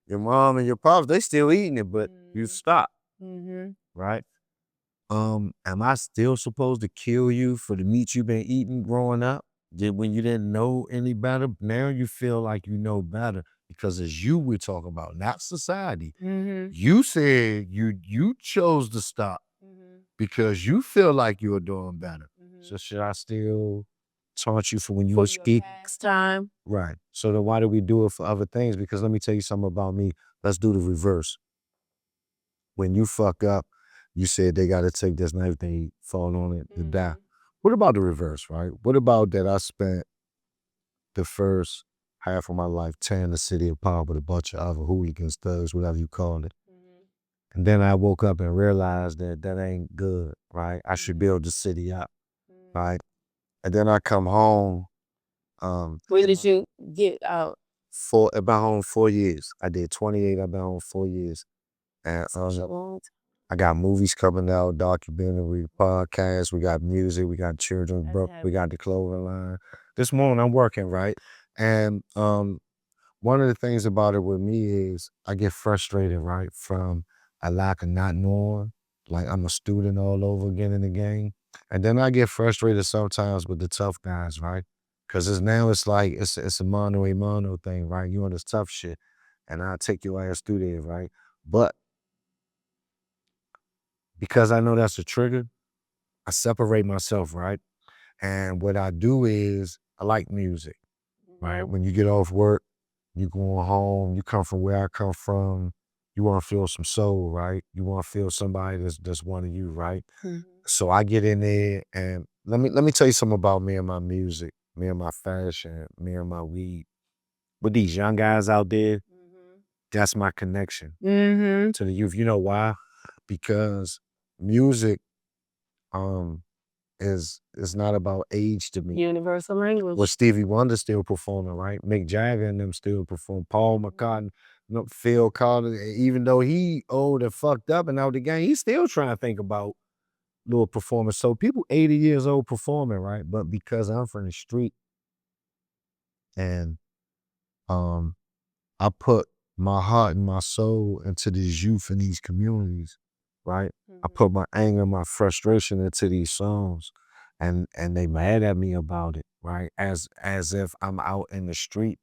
Your mom and your pops, they still eating it, but you stop, right? Am I still supposed to kill you for the meat you've been eating growing up? When you didn't know any better, now you feel like you know better because it's you we're talking about, not society. You said you chose to stop because you feel like you're doing better. So should I still taunt you for when you were ski? Next time. Right. So then why do we do it for other things? Because let me tell you something about me. Let's do the reverse. When you fuck up, you said they got to take this knife, they fall on it to die. What about the reverse, right? What about that I spent the first half of my life tearing the city apart with a bunch of other hooligans, thugs, whatever you call it. And then I woke up and realized that that ain't good, right? I should build the city up, right? And then I come home. When did you get out? I've been home 4 years. I did 28, I've been home 4 years. And I got movies coming out, documentary, podcasts, we got music, we got children's book, we got the clothing line. This morning I'm working, right? And one of the things about it with me is I get frustrated, right? From a lack of not knowing, like I'm a student all over again in the game. And then I get frustrated sometimes with the tough guys, right? Cause it's like, it's a mano a mano thing, right? You on this tough shit and I'll take your ass through there, right? But because I know that's a trigger, I separate myself, right? And what I do is I like music, right? When you get off work, you going home, you come from where I come from, you want to feel some soul, right? You want to feel somebody that's one of you, right? So I get in there and let me tell you something about me and my music, me and my fashion, me and my weed. With these young guys out there, that's my connection to the youth. You know why? Because music is not about age to me. Universal language. Well, Stevie Wonder still performing, right? Mick Jagger and them still perform. Paul McCartney, Phil Collins, even though he old and fucked up and out the game, he's still trying to think about little performance. So people 80 years old performing, right? But because I'm from the street and I put my heart and my soul into these youth and these communities, right? I put my anger, my frustration into these songs, and they mad at me about it, right? As if I'm out in the street,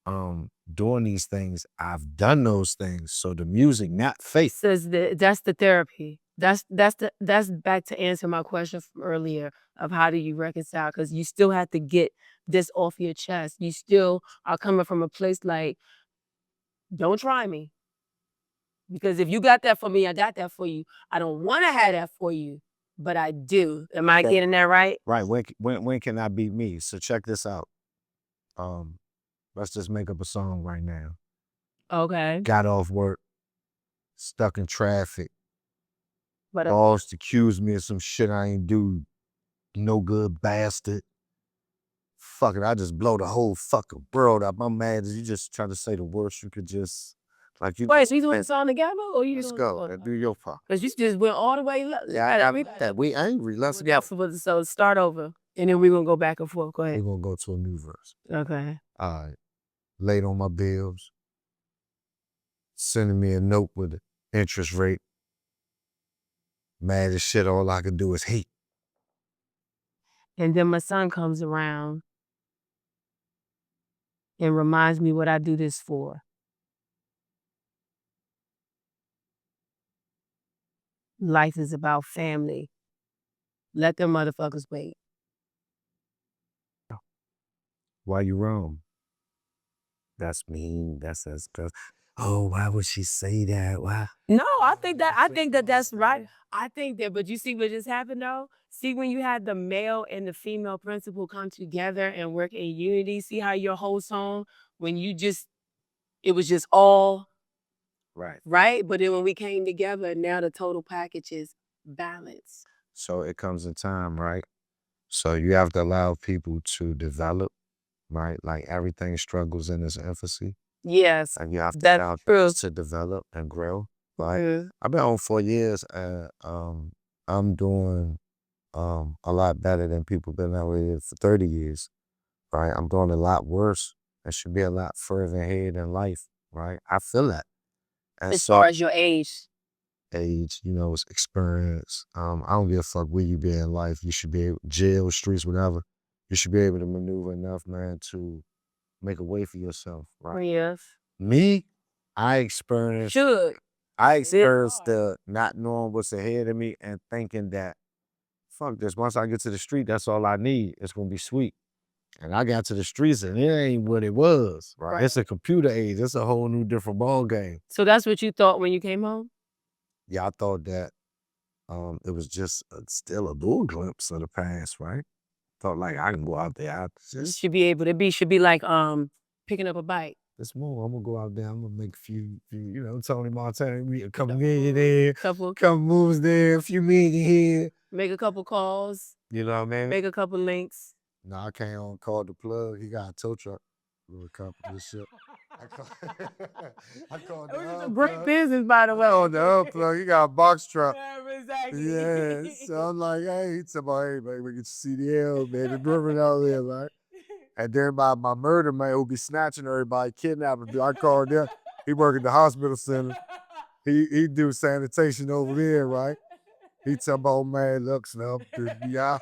doing these things. I've done those things. So the music, not faith. Says that's the therapy. That's back to answer my question from earlier of how do you reconcile? Because you still have to get this off your chest. You still are coming from a place like, don't try me. Because if you got that for me, I got that for you. I don't want to have that for you, but I do. Am I getting that right? Right. When can I be me? So check this out. Let's just make up a song right now. Okay. Got off work, stuck in traffic. But Boss accused me of some shit I ain't do. No good bastard. fuck it, I just blow the whole fucking world up. I'm mad as you just try to say the worst you could just like you. Wait, so you doing this song together or you Let's doing go and do your part. Cause you just went all the way. Yeah, I mean that we angry. Let's go. So start over, and then we're gonna go back and forth. Go We're ahead. gonna go to a new verse. Okay. All right. Late on my bills. Sending me a note with the interest rate. Mad as shit, all I can do is hate. And then my son comes around and reminds me what I do this for. Life is about family. Let them motherfuckers wait. Why you wrong? That's mean. That's cause oh, why would she say that? Why? No, I think that's right. I think that, but you see what just happened though? See when you had the male and the female principal come together and work in unity, see how your whole song, when it was just all right? But then when we came together, now the total package is balanced. So it comes in time, right? So you have to allow people to develop, right? Like everything struggles in its infancy. Yes, And you have to that's allow true. things to develop and grow, right? Mhm. I've been on 4 years and I'm doing a lot better than people been out with for 30 years, right? I'm doing a lot worse and should be a lot further ahead in life, right? I feel that. And As so far as your age. age, you know, it's experience. I don't give a fuck where you be in life. You should be able, jail, streets, whatever. You should be able to maneuver enough, man, to make a way for yourself, right? Yes. Me, I experienced Should. the not knowing what's ahead of me and thinking that, fuck this, once I get to the street, that's all I need. It's gonna be sweet. And I got to the streets and it ain't what it was, right? It's a computer age. It's a whole new different ball game. So that's what you thought when you came home? Yeah, I thought that it was just still a little glimpse of the past, right? Thought like I can go out there. I You just should be able to be, should be like picking up a bike. this more. I'm gonna go out there. I'm gonna make a few you know, Tony Montana, we a couple million there, couple moves there, a few million here. Make a couple calls. You know what I mean? Make a couple links. No, I came on, called the plug. He got a tow truck. Little accomplish shit. I called the It was a hub great plug. business, by the way. Oh, the hub plug. He got a box truck. Yeah, exactly. Yeah. So I'm like, hey, he said, hey, man, we get to CDL, man. The driven out there, right? And then my murder man who be snatching everybody, kidnapping. I called him. He work at the hospital center. He do sanitation over there, right? He tell about man, look, Snub, yeah.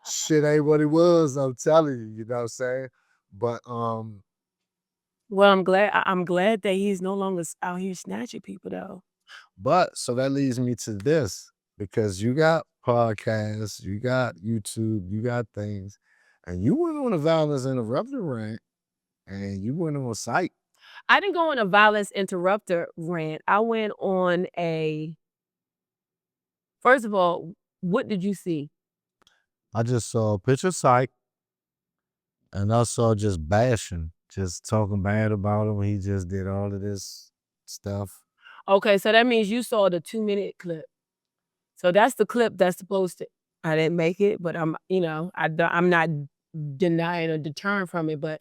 Shit ain't what it was, I'm telling you, you know what I'm saying? But Well, I'm glad that he's no longer out here snatching people though. but so that leads me to this, because you got podcasts, you got YouTube, you got things, and you went on a violence interrupter rant, and you went on a Syke. I didn't go on a violence interrupter rant. I went on first of all, what did you see? I just saw a picture of Syke, and I saw just bashing, just talking bad about him. He just did all of this stuff. Okay, so that means you saw the 2-minute clip. So that's the clip that's supposed to. I didn't make it, but I'm not denying or deterring from it. But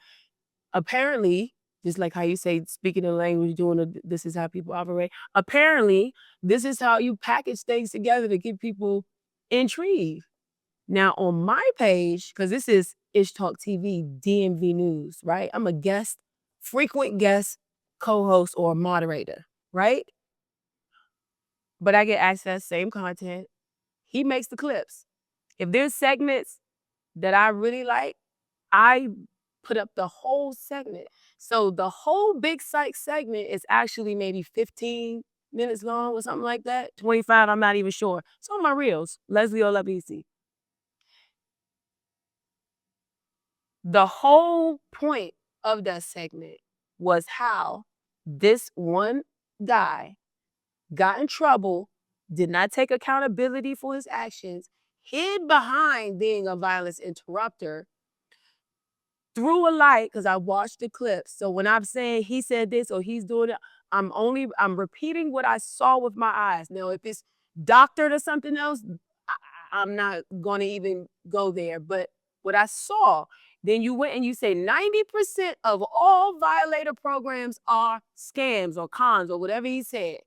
apparently, just like how you say speaking the language, this is how people operate. Apparently, this is how you package things together to get people intrigued. Now on my page, because this is Ish Talk TV, DMV News, right? I'm a guest, frequent guest, co-host, or moderator, right? But I get access, same content. He makes the clips. If there's segments that I really like, I put up the whole segment. So the whole Big Syke segment is actually maybe 15 minutes long or something like that. 25, I'm not even sure. It's on my reels, Leslie Olabisi. The whole point of that segment was how this one guy got in trouble, did not take accountability for his actions, hid behind being a violence interrupter, threw a light, because I watched the clips. So when I'm saying he said this or he's doing it, I'm repeating what I saw with my eyes. Now, if it's doctored or something else, I'm not going to even go there. But what I saw. Then you went and you say 90% of all violator programs are scams or cons or whatever he said.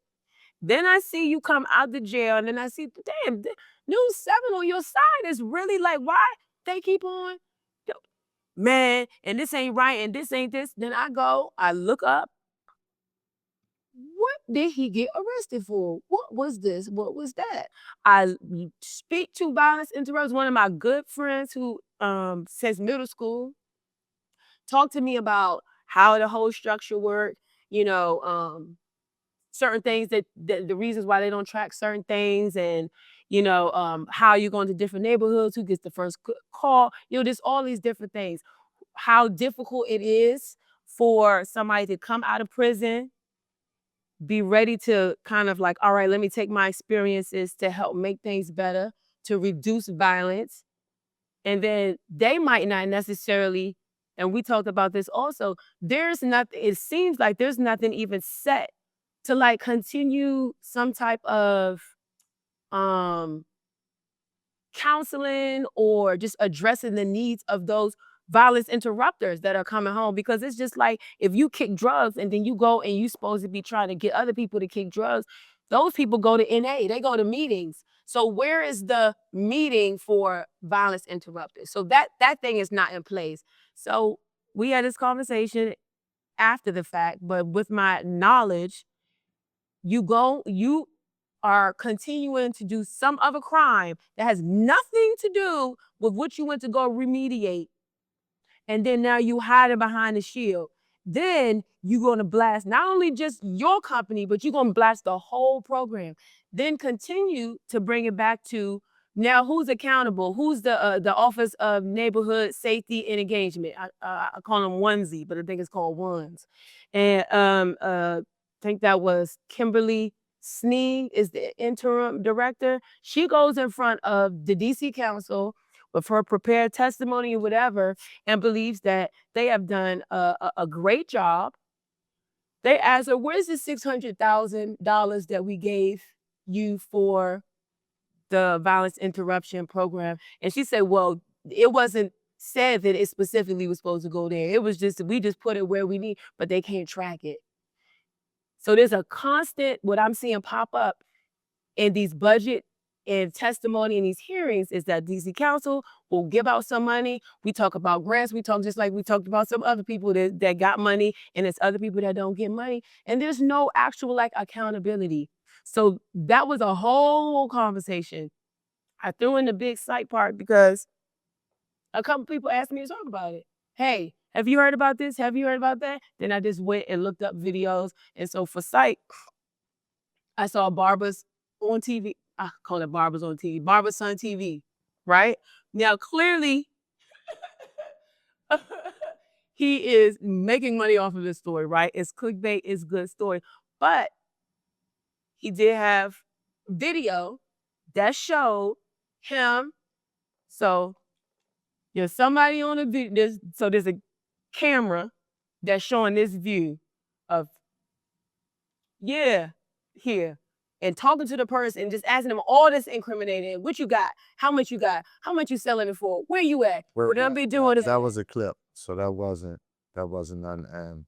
Then I see you come out the jail, and then I see, damn, News 7 on your side is really like, why they keep on? Man, and this ain't right, and this ain't this. Then I look up. What did he get arrested for? What was this? What was that? I speak to violence interrupts. One of my good friends who since middle school talked to me about how the whole structure worked, certain things that the reasons why they don't track certain things, and how you go into different neighborhoods, who gets the first call, just all these different things. How difficult it is for somebody to come out of prison, be ready to kind of like, all right, let me take my experiences to help make things better, to reduce violence. And then they might not necessarily, and we talked about this also, there's nothing, it seems like there's nothing even set to like continue some type of counseling or just addressing the needs of those violence interrupters that are coming home. Because it's just like, if you kick drugs and then you go and you supposed to be trying to get other people to kick drugs, those people go to NA, they go to meetings. So where is the meeting for violence interrupters? So that thing is not in place. So we had this conversation after the fact, but with my knowledge, you are continuing to do some other crime that has nothing to do with what you went to go remediate. And then now you hiding behind the shield. Then you're going to blast not only just your company, but you're going to blast the whole program. Then continue to bring it back to, now who's accountable? Who's the Office of Neighborhood Safety and Engagement? I call them onesie, but I think it's called ones. And I think that was Kimberly Snee is the interim director. She goes in front of the DC Council with her prepared testimony or whatever, and believes that they have done a great job. They asked her, where's the $600,000 that we gave you for the violence interruption program? And she said, well, it wasn't said that it specifically was supposed to go there. It was just, we just put it where we need, but they can't track it. So there's a constant, what I'm seeing pop up in these budget and testimony in these hearings is that DC Council will give out some money. We talk about grants. We talk just like we talked about some other people that got money, and it's other people that don't get money. And there's no actual like accountability. So that was a whole conversation. I threw in the big Syke part because a couple people asked me to talk about it. Hey, have you heard about this? Have you heard about that? Then I just went and looked up videos. And so for Syke, I saw Barbara's on TV. I call it Barbara's on TV. Barbara's Son TV, right? Now, clearly, he is making money off of this story, right? It's clickbait, it's good story. But he did have video that showed him. So there's somebody on the video. So there's a camera that's showing this view of, here. And talking to the person and just asking them all this incriminating. What you got? How much you got? How much you selling it for? Where you at? Whatever be doing. That was a clip. So that wasn't nothing.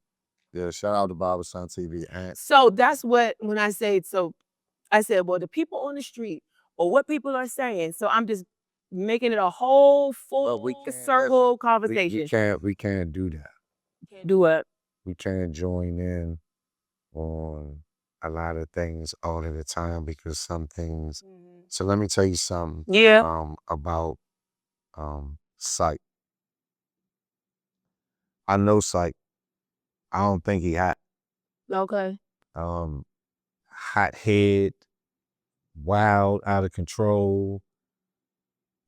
Yeah, shout out to Barbara Son TV. So that's what, when I say, so I said, well, the people on the street or what people are saying. So I'm just making it a whole full circle conversation. We can't do that. Can't do what? We can't join in on a lot of things all at a time, because some things. So let me tell you something. Yeah. About Syke. I know Syke. I don't think he hot. Okay. Hot head, wild, out of control.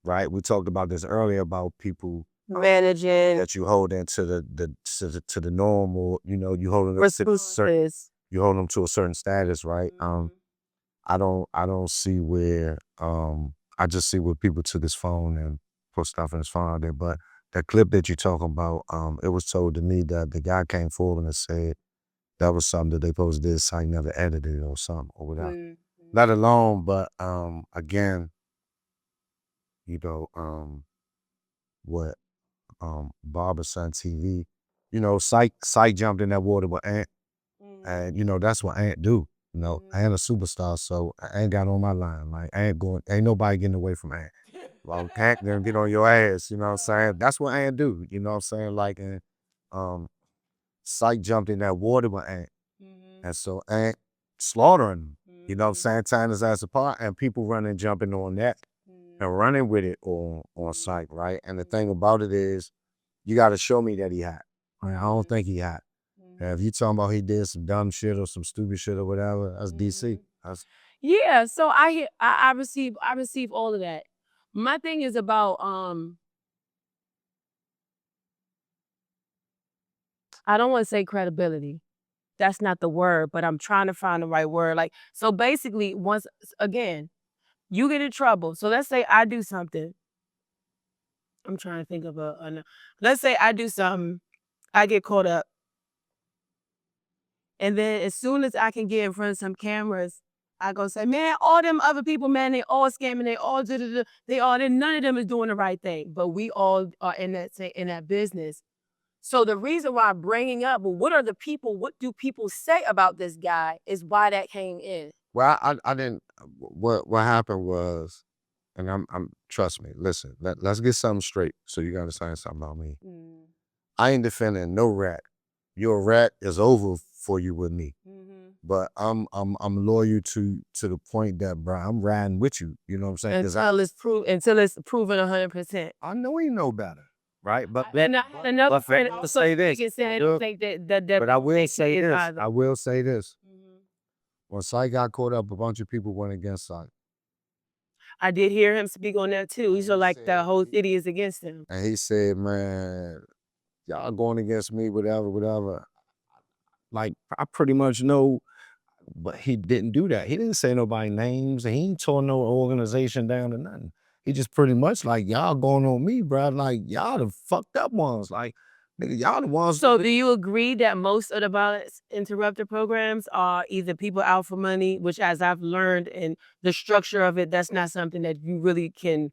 Right? We talked about this earlier about people managing that you hold into the normal. You hold them to certain. You hold them to a certain status, right? I don't see where I just see where people took his phone and put stuff in his phone out there. But that clip that you're talking about, it was told to me that the guy came forward and said that was something that they supposed to do. Syke never edited it or something or whatever. Not alone, but again, with Barberson TV. You know, Syke jumped in that water with Ant, and you know that's what Ant do. You know, Ant a superstar, so Ant got on my line. Like ain't nobody getting away from Ant. Well, Ant gonna get on your ass. You know what I'm saying? That's what Ant do. You know what I'm saying? Like, and um, Syke jumped in that water with Ant, and so Ant slaughtering him. You know what I'm saying? Tying his ass apart, and people running, jumping on that, and running with it on Syke, right? And the thing about it is, you got to show me that he hot. Right? I don't think he hot. And if you talking about he did some dumb shit or some stupid shit or whatever, that's DC. That's Yeah, so I receive all of that. My thing is about I don't want to say credibility. That's not the word, but I'm trying to find the right word. Like, so basically, once again, you get in trouble. So let's say I do something. I'm trying to think of let's say I do something, I get caught up. And then as soon as I can get in front of some cameras, I go say, man, all them other people, man, they all scamming, they all none of them is doing the right thing. But we all are in that business. So the reason why I'm bringing up, well, what do people say about this guy is why that came in. well, I didn't. What happened was, and I'm trust me. Listen, let's get something straight. So you gotta say something about me. I ain't defending no rat. Your rat is over for you with me. But I'm loyal to the point that, bro, I'm riding with you. You know what I'm saying? Until it's proven 100%. I know he know better, right? But another friend to say this, but I will say this. I will say this. When Syke got caught up, a bunch of people went against Syke. I did hear him speak on that too. He's like the whole city is against him. And he said, man, y'all going against me, whatever. Like, I pretty much know, but he didn't do that. He didn't say nobody's names, and he ain't tore no organization down or nothing. He just pretty much like, y'all going on me, bro. Like, y'all the fucked up ones. Like, nigga, y'all the ones. So do you agree that most of the violence interrupter programs are either people out for money, which as I've learned in the structure of it, that's not something that you really can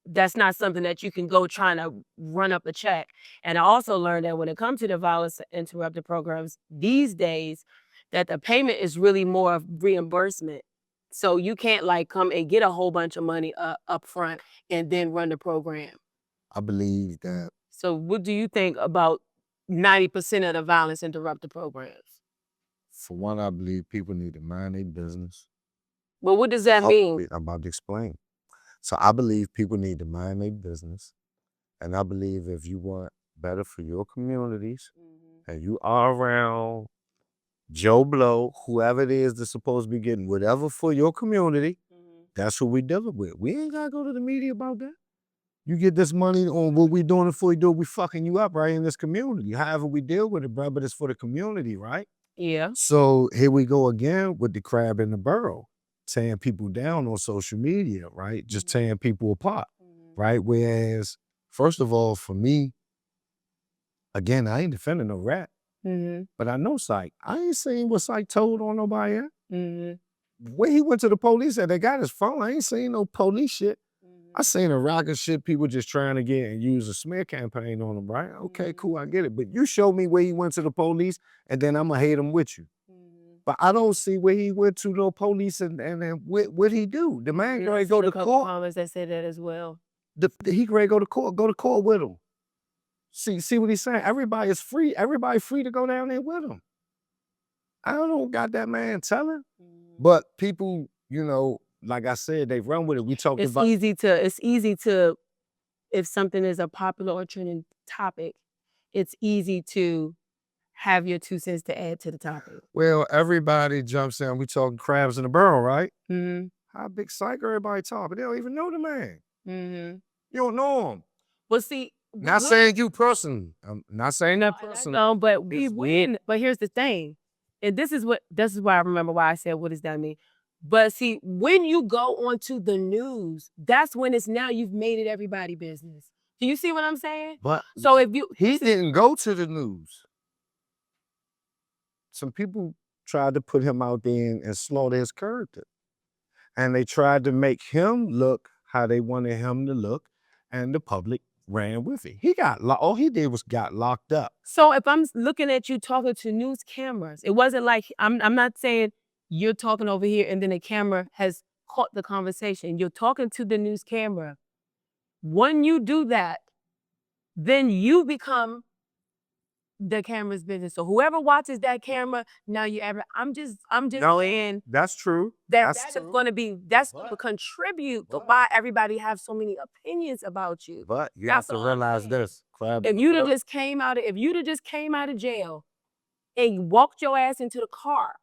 that's not something that you can go trying to run up a check. And I also learned that when it comes to the violence interrupter programs these days, that the payment is really more of reimbursement. So you can't like come and get a whole bunch of money up front and then run the program. I believe that. So what do you think about 90% of the violence interrupter programs? For one, I believe people need to mind their business. Well, what does that mean? I'm about to explain. So I believe people need to mind their business. And I believe if you want better for your communities and you are around Joe Blow, whoever it is that's supposed to be getting whatever for your community, that's what we dealing with. We ain't gotta go to the media about that. You get this money on what we doing before you do it, we fucking you up right in this community. However we deal with it, bro, but it's for the community, right? Yeah. So here we go again with the crab in the barrel, tearing people down on social media, right? Just tearing people apart, right? Whereas, first of all, for me, again, I ain't defending no rat, but I know Syke. I ain't seen what Syke told on nobody yet. When he went to the police and they got his phone, I ain't seen no police shit. I seen a rocket shit, people just trying to get and use a smear campaign on him, right? Okay, cool, I get it. But you show me where he went to the police and then I'm gonna hate him with you. But I don't see where he went to no police and what he do. The man ready to go to court. Comments that said that as well. He ready to go to court with him. See what he's saying? Everybody is free. Everybody free to go down there with him. I don't got that man telling. But people, you know, like I said, they run with it. We talked about it's easy to if something is a popular or trending topic, it's easy to have your 2 cents to add to the topic. Well, everybody jumps in. We talking crabs in the barrel, right? How big Syke everybody talking? They don't even know the man. You don't know him. Well, see, not saying you personally. I'm not saying that personally. No, but we win. But here's the thing, and this is why I remember why I said, "What does that mean?" But see, when you go onto the news, that's when it's now you've made it everybody business. Do you see what I'm saying? But so if he didn't go to the news. Some people tried to put him out there and slaughter his character. And they tried to make him look how they wanted him to look. and the public ran with it. He got all he did was got locked up. So if I'm looking at you talking to news cameras, it wasn't like I'm not saying you're talking over here and then the camera has caught the conversation. You're talking to the news camera. When you do that, then you become the camera's business. So whoever watches that camera, now you ever I'm just saying That's true. that's gonna contribute to why everybody have so many opinions about you. But you That's have to all I'm realize saying. this. If you'd have just came out of jail and walked your ass into the car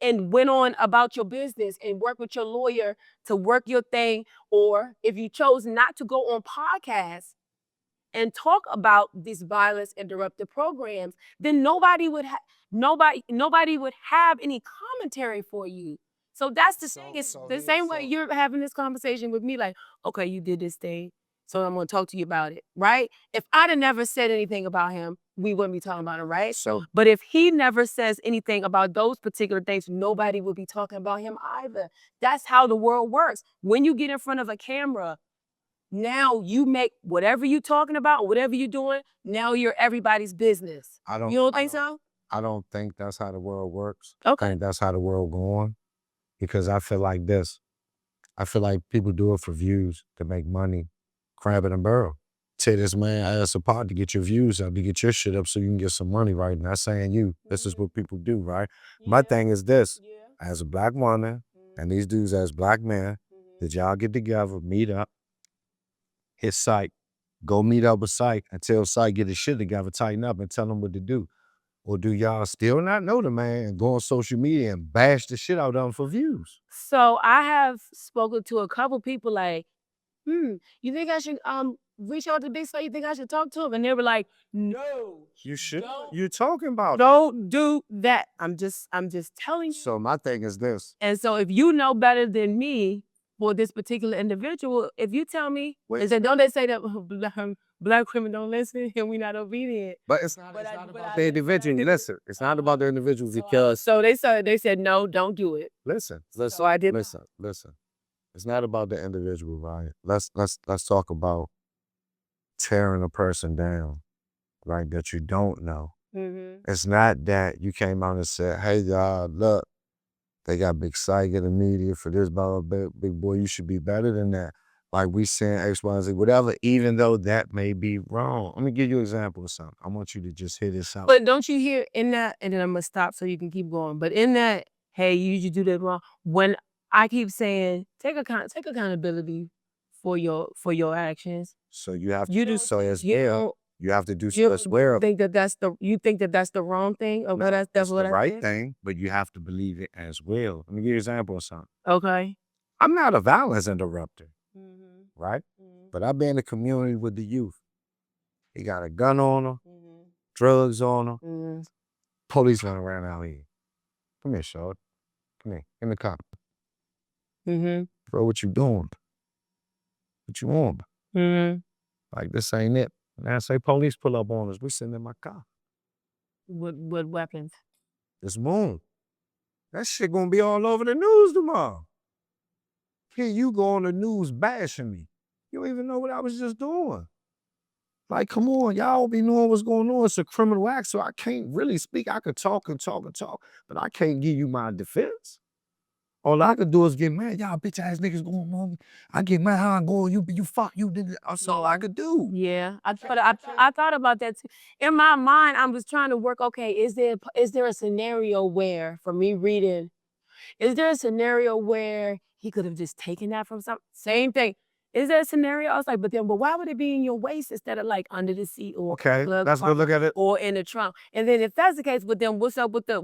and went on about your business and worked with your lawyer to work your thing, or if you chose not to go on podcasts and talk about these violence interrupted programs, then nobody would have any commentary for you. So that's the thing. It's the same way you're having this conversation with me, like, okay, you did this thing, so I'm gonna talk to you about it, right? If I'd have never said anything about him, we wouldn't be talking about it, right? But if he never says anything about those particular things, nobody would be talking about him either. That's how the world works. When you get in front of a camera, now you make whatever you're talking about, whatever you're doing, now you're everybody's business. You don't think so? I don't think that's how the world works. Okay. I think that's how the world going. Because I feel like this. I feel like people do it for views, to make money, crabbing and barrel. Tell this man ass apart to get your views up, to get your shit up so you can get some money, right? Not saying you. This is what people do, right? My thing is this. As a black woman, and these dudes as black men, did y'all get together, meet up, hit Syke, go meet up with Syke, and tell Syke get his shit together, tighten up, and tell him what to do? Or do y'all still not know the man and go on social media and bash the shit out of him for views? So I have spoken to a couple people like, you think I should reach out to Big Syke? You think I should talk to him? And they were like, no. You should. You're talking about it. Don't do that. I'm just telling you. So my thing is this. And so if you know better than me for this particular individual, if you tell me, don't they say that black women don't listen and we not obedient? But it's not about the individual. Listen, it's not about the individuals because So they said no, don't do it. listen. So I did. Listen. It's not about the individual, right? Let's talk about tearing a person down, right? That you don't know. It's not that you came out and said, hey y'all, look, they got Big Syke in the media for this, blah, blah, big boy, you should be better than that. Like we saying X, Y, and Z, whatever, even though that may be wrong. Let me give you an example of something. I want you to just hear this out. But don't you hear in that, and then I'm gonna stop so you can keep going. But in that, hey, you do that wrong. When I keep saying take accountability for your actions. So you have to You do so as well. You have to do so as you well. think that that's the wrong thing? Or that's It's what the I right said? thing, but you have to believe it as well. Let me give you an example of something. Okay. I'm not a violence interrupter, right? But I be in the community with the youth. He got a gun on him, drugs on him, police running around out here. Come here, short. Come here, in the car. Bro, what you doing? What you want? Like, this ain't it. And I say, police pull up on us. We sitting in my car. With weapons. It's moon. That shit gonna be all over the news tomorrow. Here you go on the news bashing me. You don't even know what I was just doing. Like, come on, y'all be knowing what's going on. It's a criminal act, so I can't really speak. I could talk and talk and talk, but I can't give you my defense. All I could do is get mad. Y'all bitch ass niggas going on me. I get mad how I go on you, but you fuck you. That's all I could do. Yeah, I thought about that too. In my mind, I was trying to work. Okay, is there a scenario where, for me reading, is there a scenario where he could have just taken that from some same thing? Is there a scenario? I was like, but why would it be in your waist instead of like under the seat or Okay, let's go look at it. or in the trunk? And then if that's the case, but then what's up with the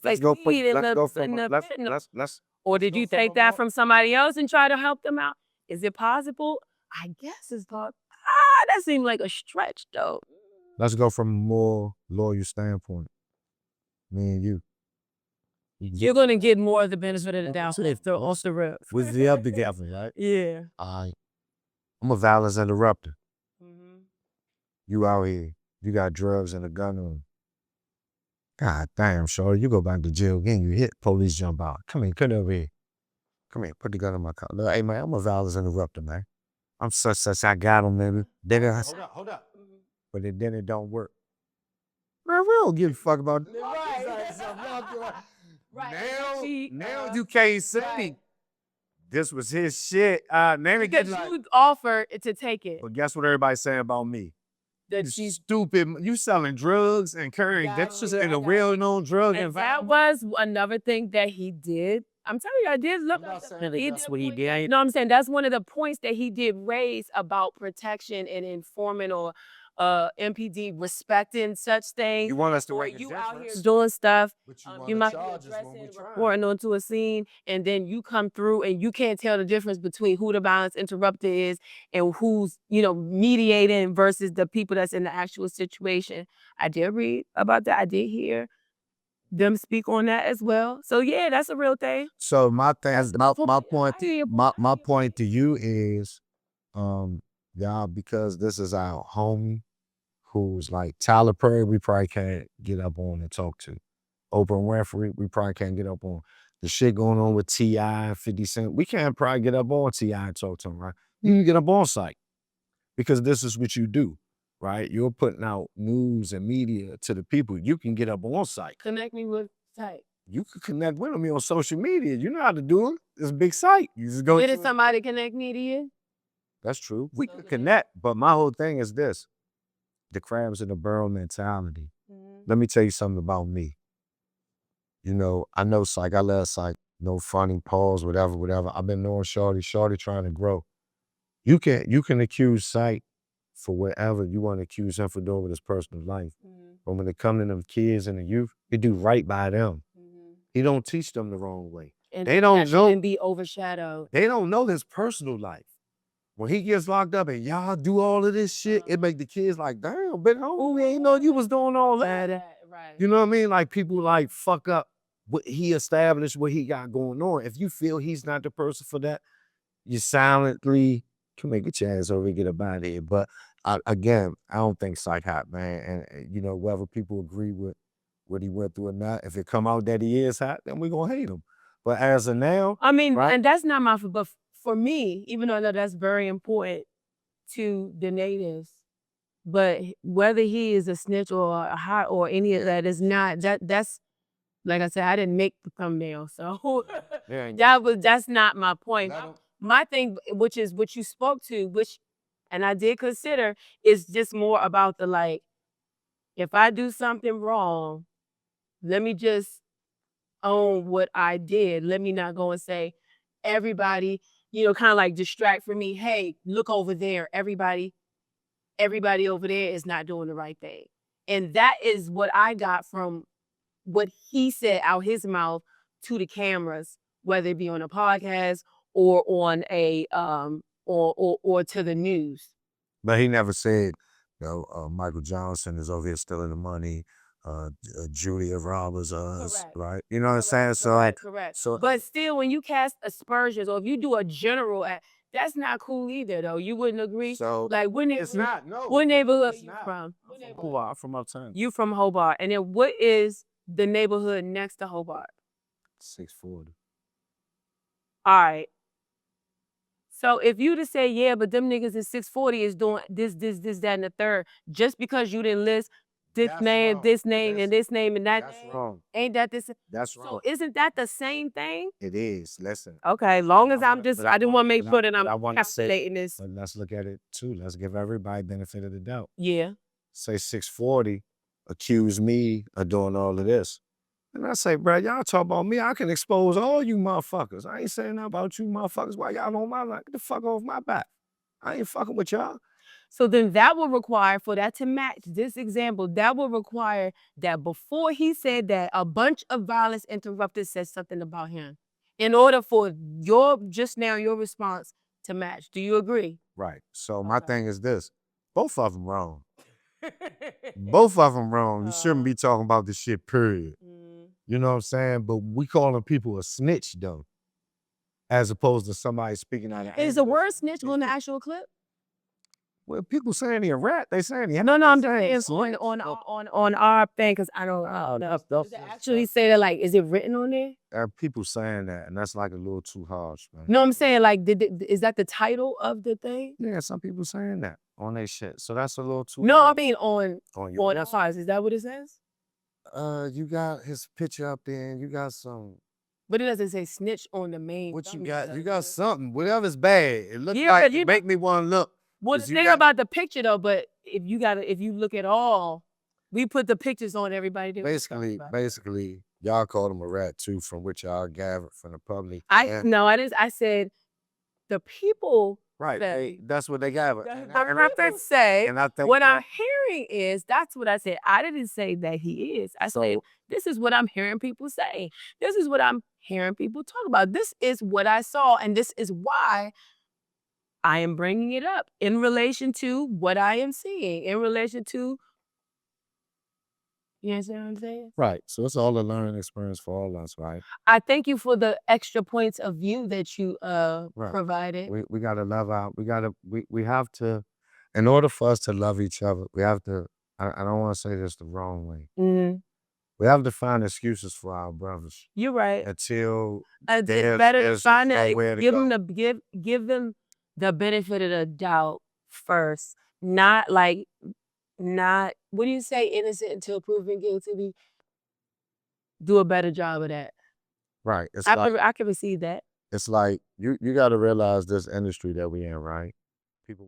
fake weed and the or did you take that from somebody else and try to help them out? Is it possible? I guess it's not. That seemed like a stretch though. Let's go from a more loyal standpoint. Me and you. You're gonna get more of the benefit of the doubt if they're off the rip. With the up together, right? Yeah. I'm a violence interrupter. You out here. You got drugs and a gun on. God damn, shorty, you go back to jail again. You hit, police jump out. Come over here. Come here, put the gun in my car. Look, hey, man, I'm a violence interrupter, man. I'm such, I got him, nigga. Then Hold up. but then it don't work. Man, we don't give a fuck about that. Right. Now you can't say this was his shit. Because you offer to take it. But guess what everybody's saying about me? That You stupid. You selling drugs and carrying this in a well-known drug and that environment. was another thing that he did. I'm telling you, I did look. I'm not saying That's what he did. No, I'm saying that's one of the points that he did raise about protection and informing or MPD respecting such things. You want us to Or wait you out here doing stuff. But You might be addressing, reporting onto a scene, and then you come through and you can't tell the difference between who the violence interrupter is and who's, mediating versus the people that's in the actual situation. I did read about that. I did hear them speak on that as well. So yeah, that's a real thing. So my thing, my point to you is, y'all, because this is our homie who's like Tyler Perry, we probably can't get up on and talk to. Oprah Winfrey, we probably can't get up on. The shit going on with T.I. and 50 Cent, we can't probably get up on T.I. and talk to him, right? You can get up on Syke because this is what you do, right? You're putting out news and media to the people. You can get up on Syke. Connect me with Syke. You can connect with me on social media. You know how to do it. It's a big site. You just go. Did somebody connect me to you? That's true. We can connect, but my whole thing is this: the crabs in the barrel mentality. Let me tell you something about me. I know Syke. I love Syke. No funny pause, whatever. I've been knowing Shorty trying to grow. You can accuse Syke for whatever you want to accuse him for doing with his personal life. But when it comes to them kids and the youth, he do right by them. He don't teach them the wrong way. And they don't know. And be overshadowed. They don't know his personal life. When he gets locked up and y'all do all of this shit, it make the kids like, damn, but we ain't know you was doing all that. Right. You know what I mean? Like people like fuck up what he established, what he got going on. If you feel he's not the person for that, you silently can make a chance over and get up out of here. But again, I don't think Syke hot, man. And whether people agree with what he went through or not, if it come out that he is hot, then we're gonna hate him. But as of now, I mean, right? And that's not my fault, but for me, even though I know that's very important to the natives, but whether he is a snitch or a hot or any of that is not that's like I said, I didn't make the thumbnail, so that's not my point. My thing, which is what you spoke to, and I did consider, is just more about the if I do something wrong, let me just own what I did. Let me not go and say, everybody, kind of like distract from me. Hey, look over there. Everybody over there is not doing the right thing. And that is what I got from what he said out his mouth to the cameras, whether it be on a podcast or on a or to the news. But he never said, Michael Johnson is over here stealing the money. Julia Roberts, right? You know what I'm saying? So correct. But still, when you cast aspersions, or if you do a general act, that's not cool either, though. You wouldn't agree? So it's not. No. What neighborhood are you from? Hobart, from uptown. You from Hobart, and then what is the neighborhood next to Hobart? 640. All right. So if you to say, yeah, but them niggas in 640 is doing this, that, and the third, just because you didn't list this name, and this name, and that That's name, wrong. ain't that this? That's wrong. So isn't that the same thing? It is. Listen. Okay, long as I didn't want to make sure that I'm calculating this. But let's look at it too. Let's give everybody benefit of the doubt. Yeah. Say 640 accuse me of doing all of this. And I say, bro, y'all talk about me, I can expose all you motherfuckers. I ain't saying nothing about you motherfuckers. Why y'all on my line? Get the fuck off my back. I ain't fucking with y'all. So then that will require, for that to match this example, that will require that before he said that, a bunch of violence interrupters said something about him in order for your response to match. Do you agree? Right. So my thing is this. Both of them wrong. Both of them wrong. You shouldn't be talking about this shit, period. You know what I'm saying? But we calling people a snitch, though, as opposed to somebody speaking out of anger. Is the word snitch on the actual clip? Well, people saying he a rat, they saying he. No, I'm just saying on our thing because I don't know. Does it actually say that? Like, is it written on there? There are people saying that, and that's like a little too harsh, man. No, I'm saying like, is that the title of the thing? Yeah, some people saying that on their shit, so that's a little too. No, I mean on your outside. Is that what it says? You got his picture up there, and you got some. But it doesn't say snitch on the main. What you got? You got something. Whatever's bad, it looks Yeah, like but you make me want to look. Well, the thing about the picture though, but if you look at all, we put the pictures on everybody. That Basically, y'all called him a rat too, from which y'all gathered from the public. No, I didn't. I said the people. Right. That's what they gathered. The say. And I think what I'm hearing is that's what I said. I didn't say that he is. I said this is what I'm hearing people say. This is what I'm hearing people talk about. This is what I saw, and this is why I am bringing it up in relation to what I am seeing, in relation to, you understand what I'm saying? Right. So it's all a learning experience for all of us, right? I thank you for the extra points of view that you provided. We gotta love out. We have to, in order for us to love each other, we have to, I don't want to say this the wrong way. Mm-hmm. We have to find excuses for our brothers. You're right. Until it's better to find give them the benefit of the doubt first. Not what do you say, innocent until proven guilty? Do a better job of that. Right. I can receive that. It's like you got to realize this industry that we in, right? People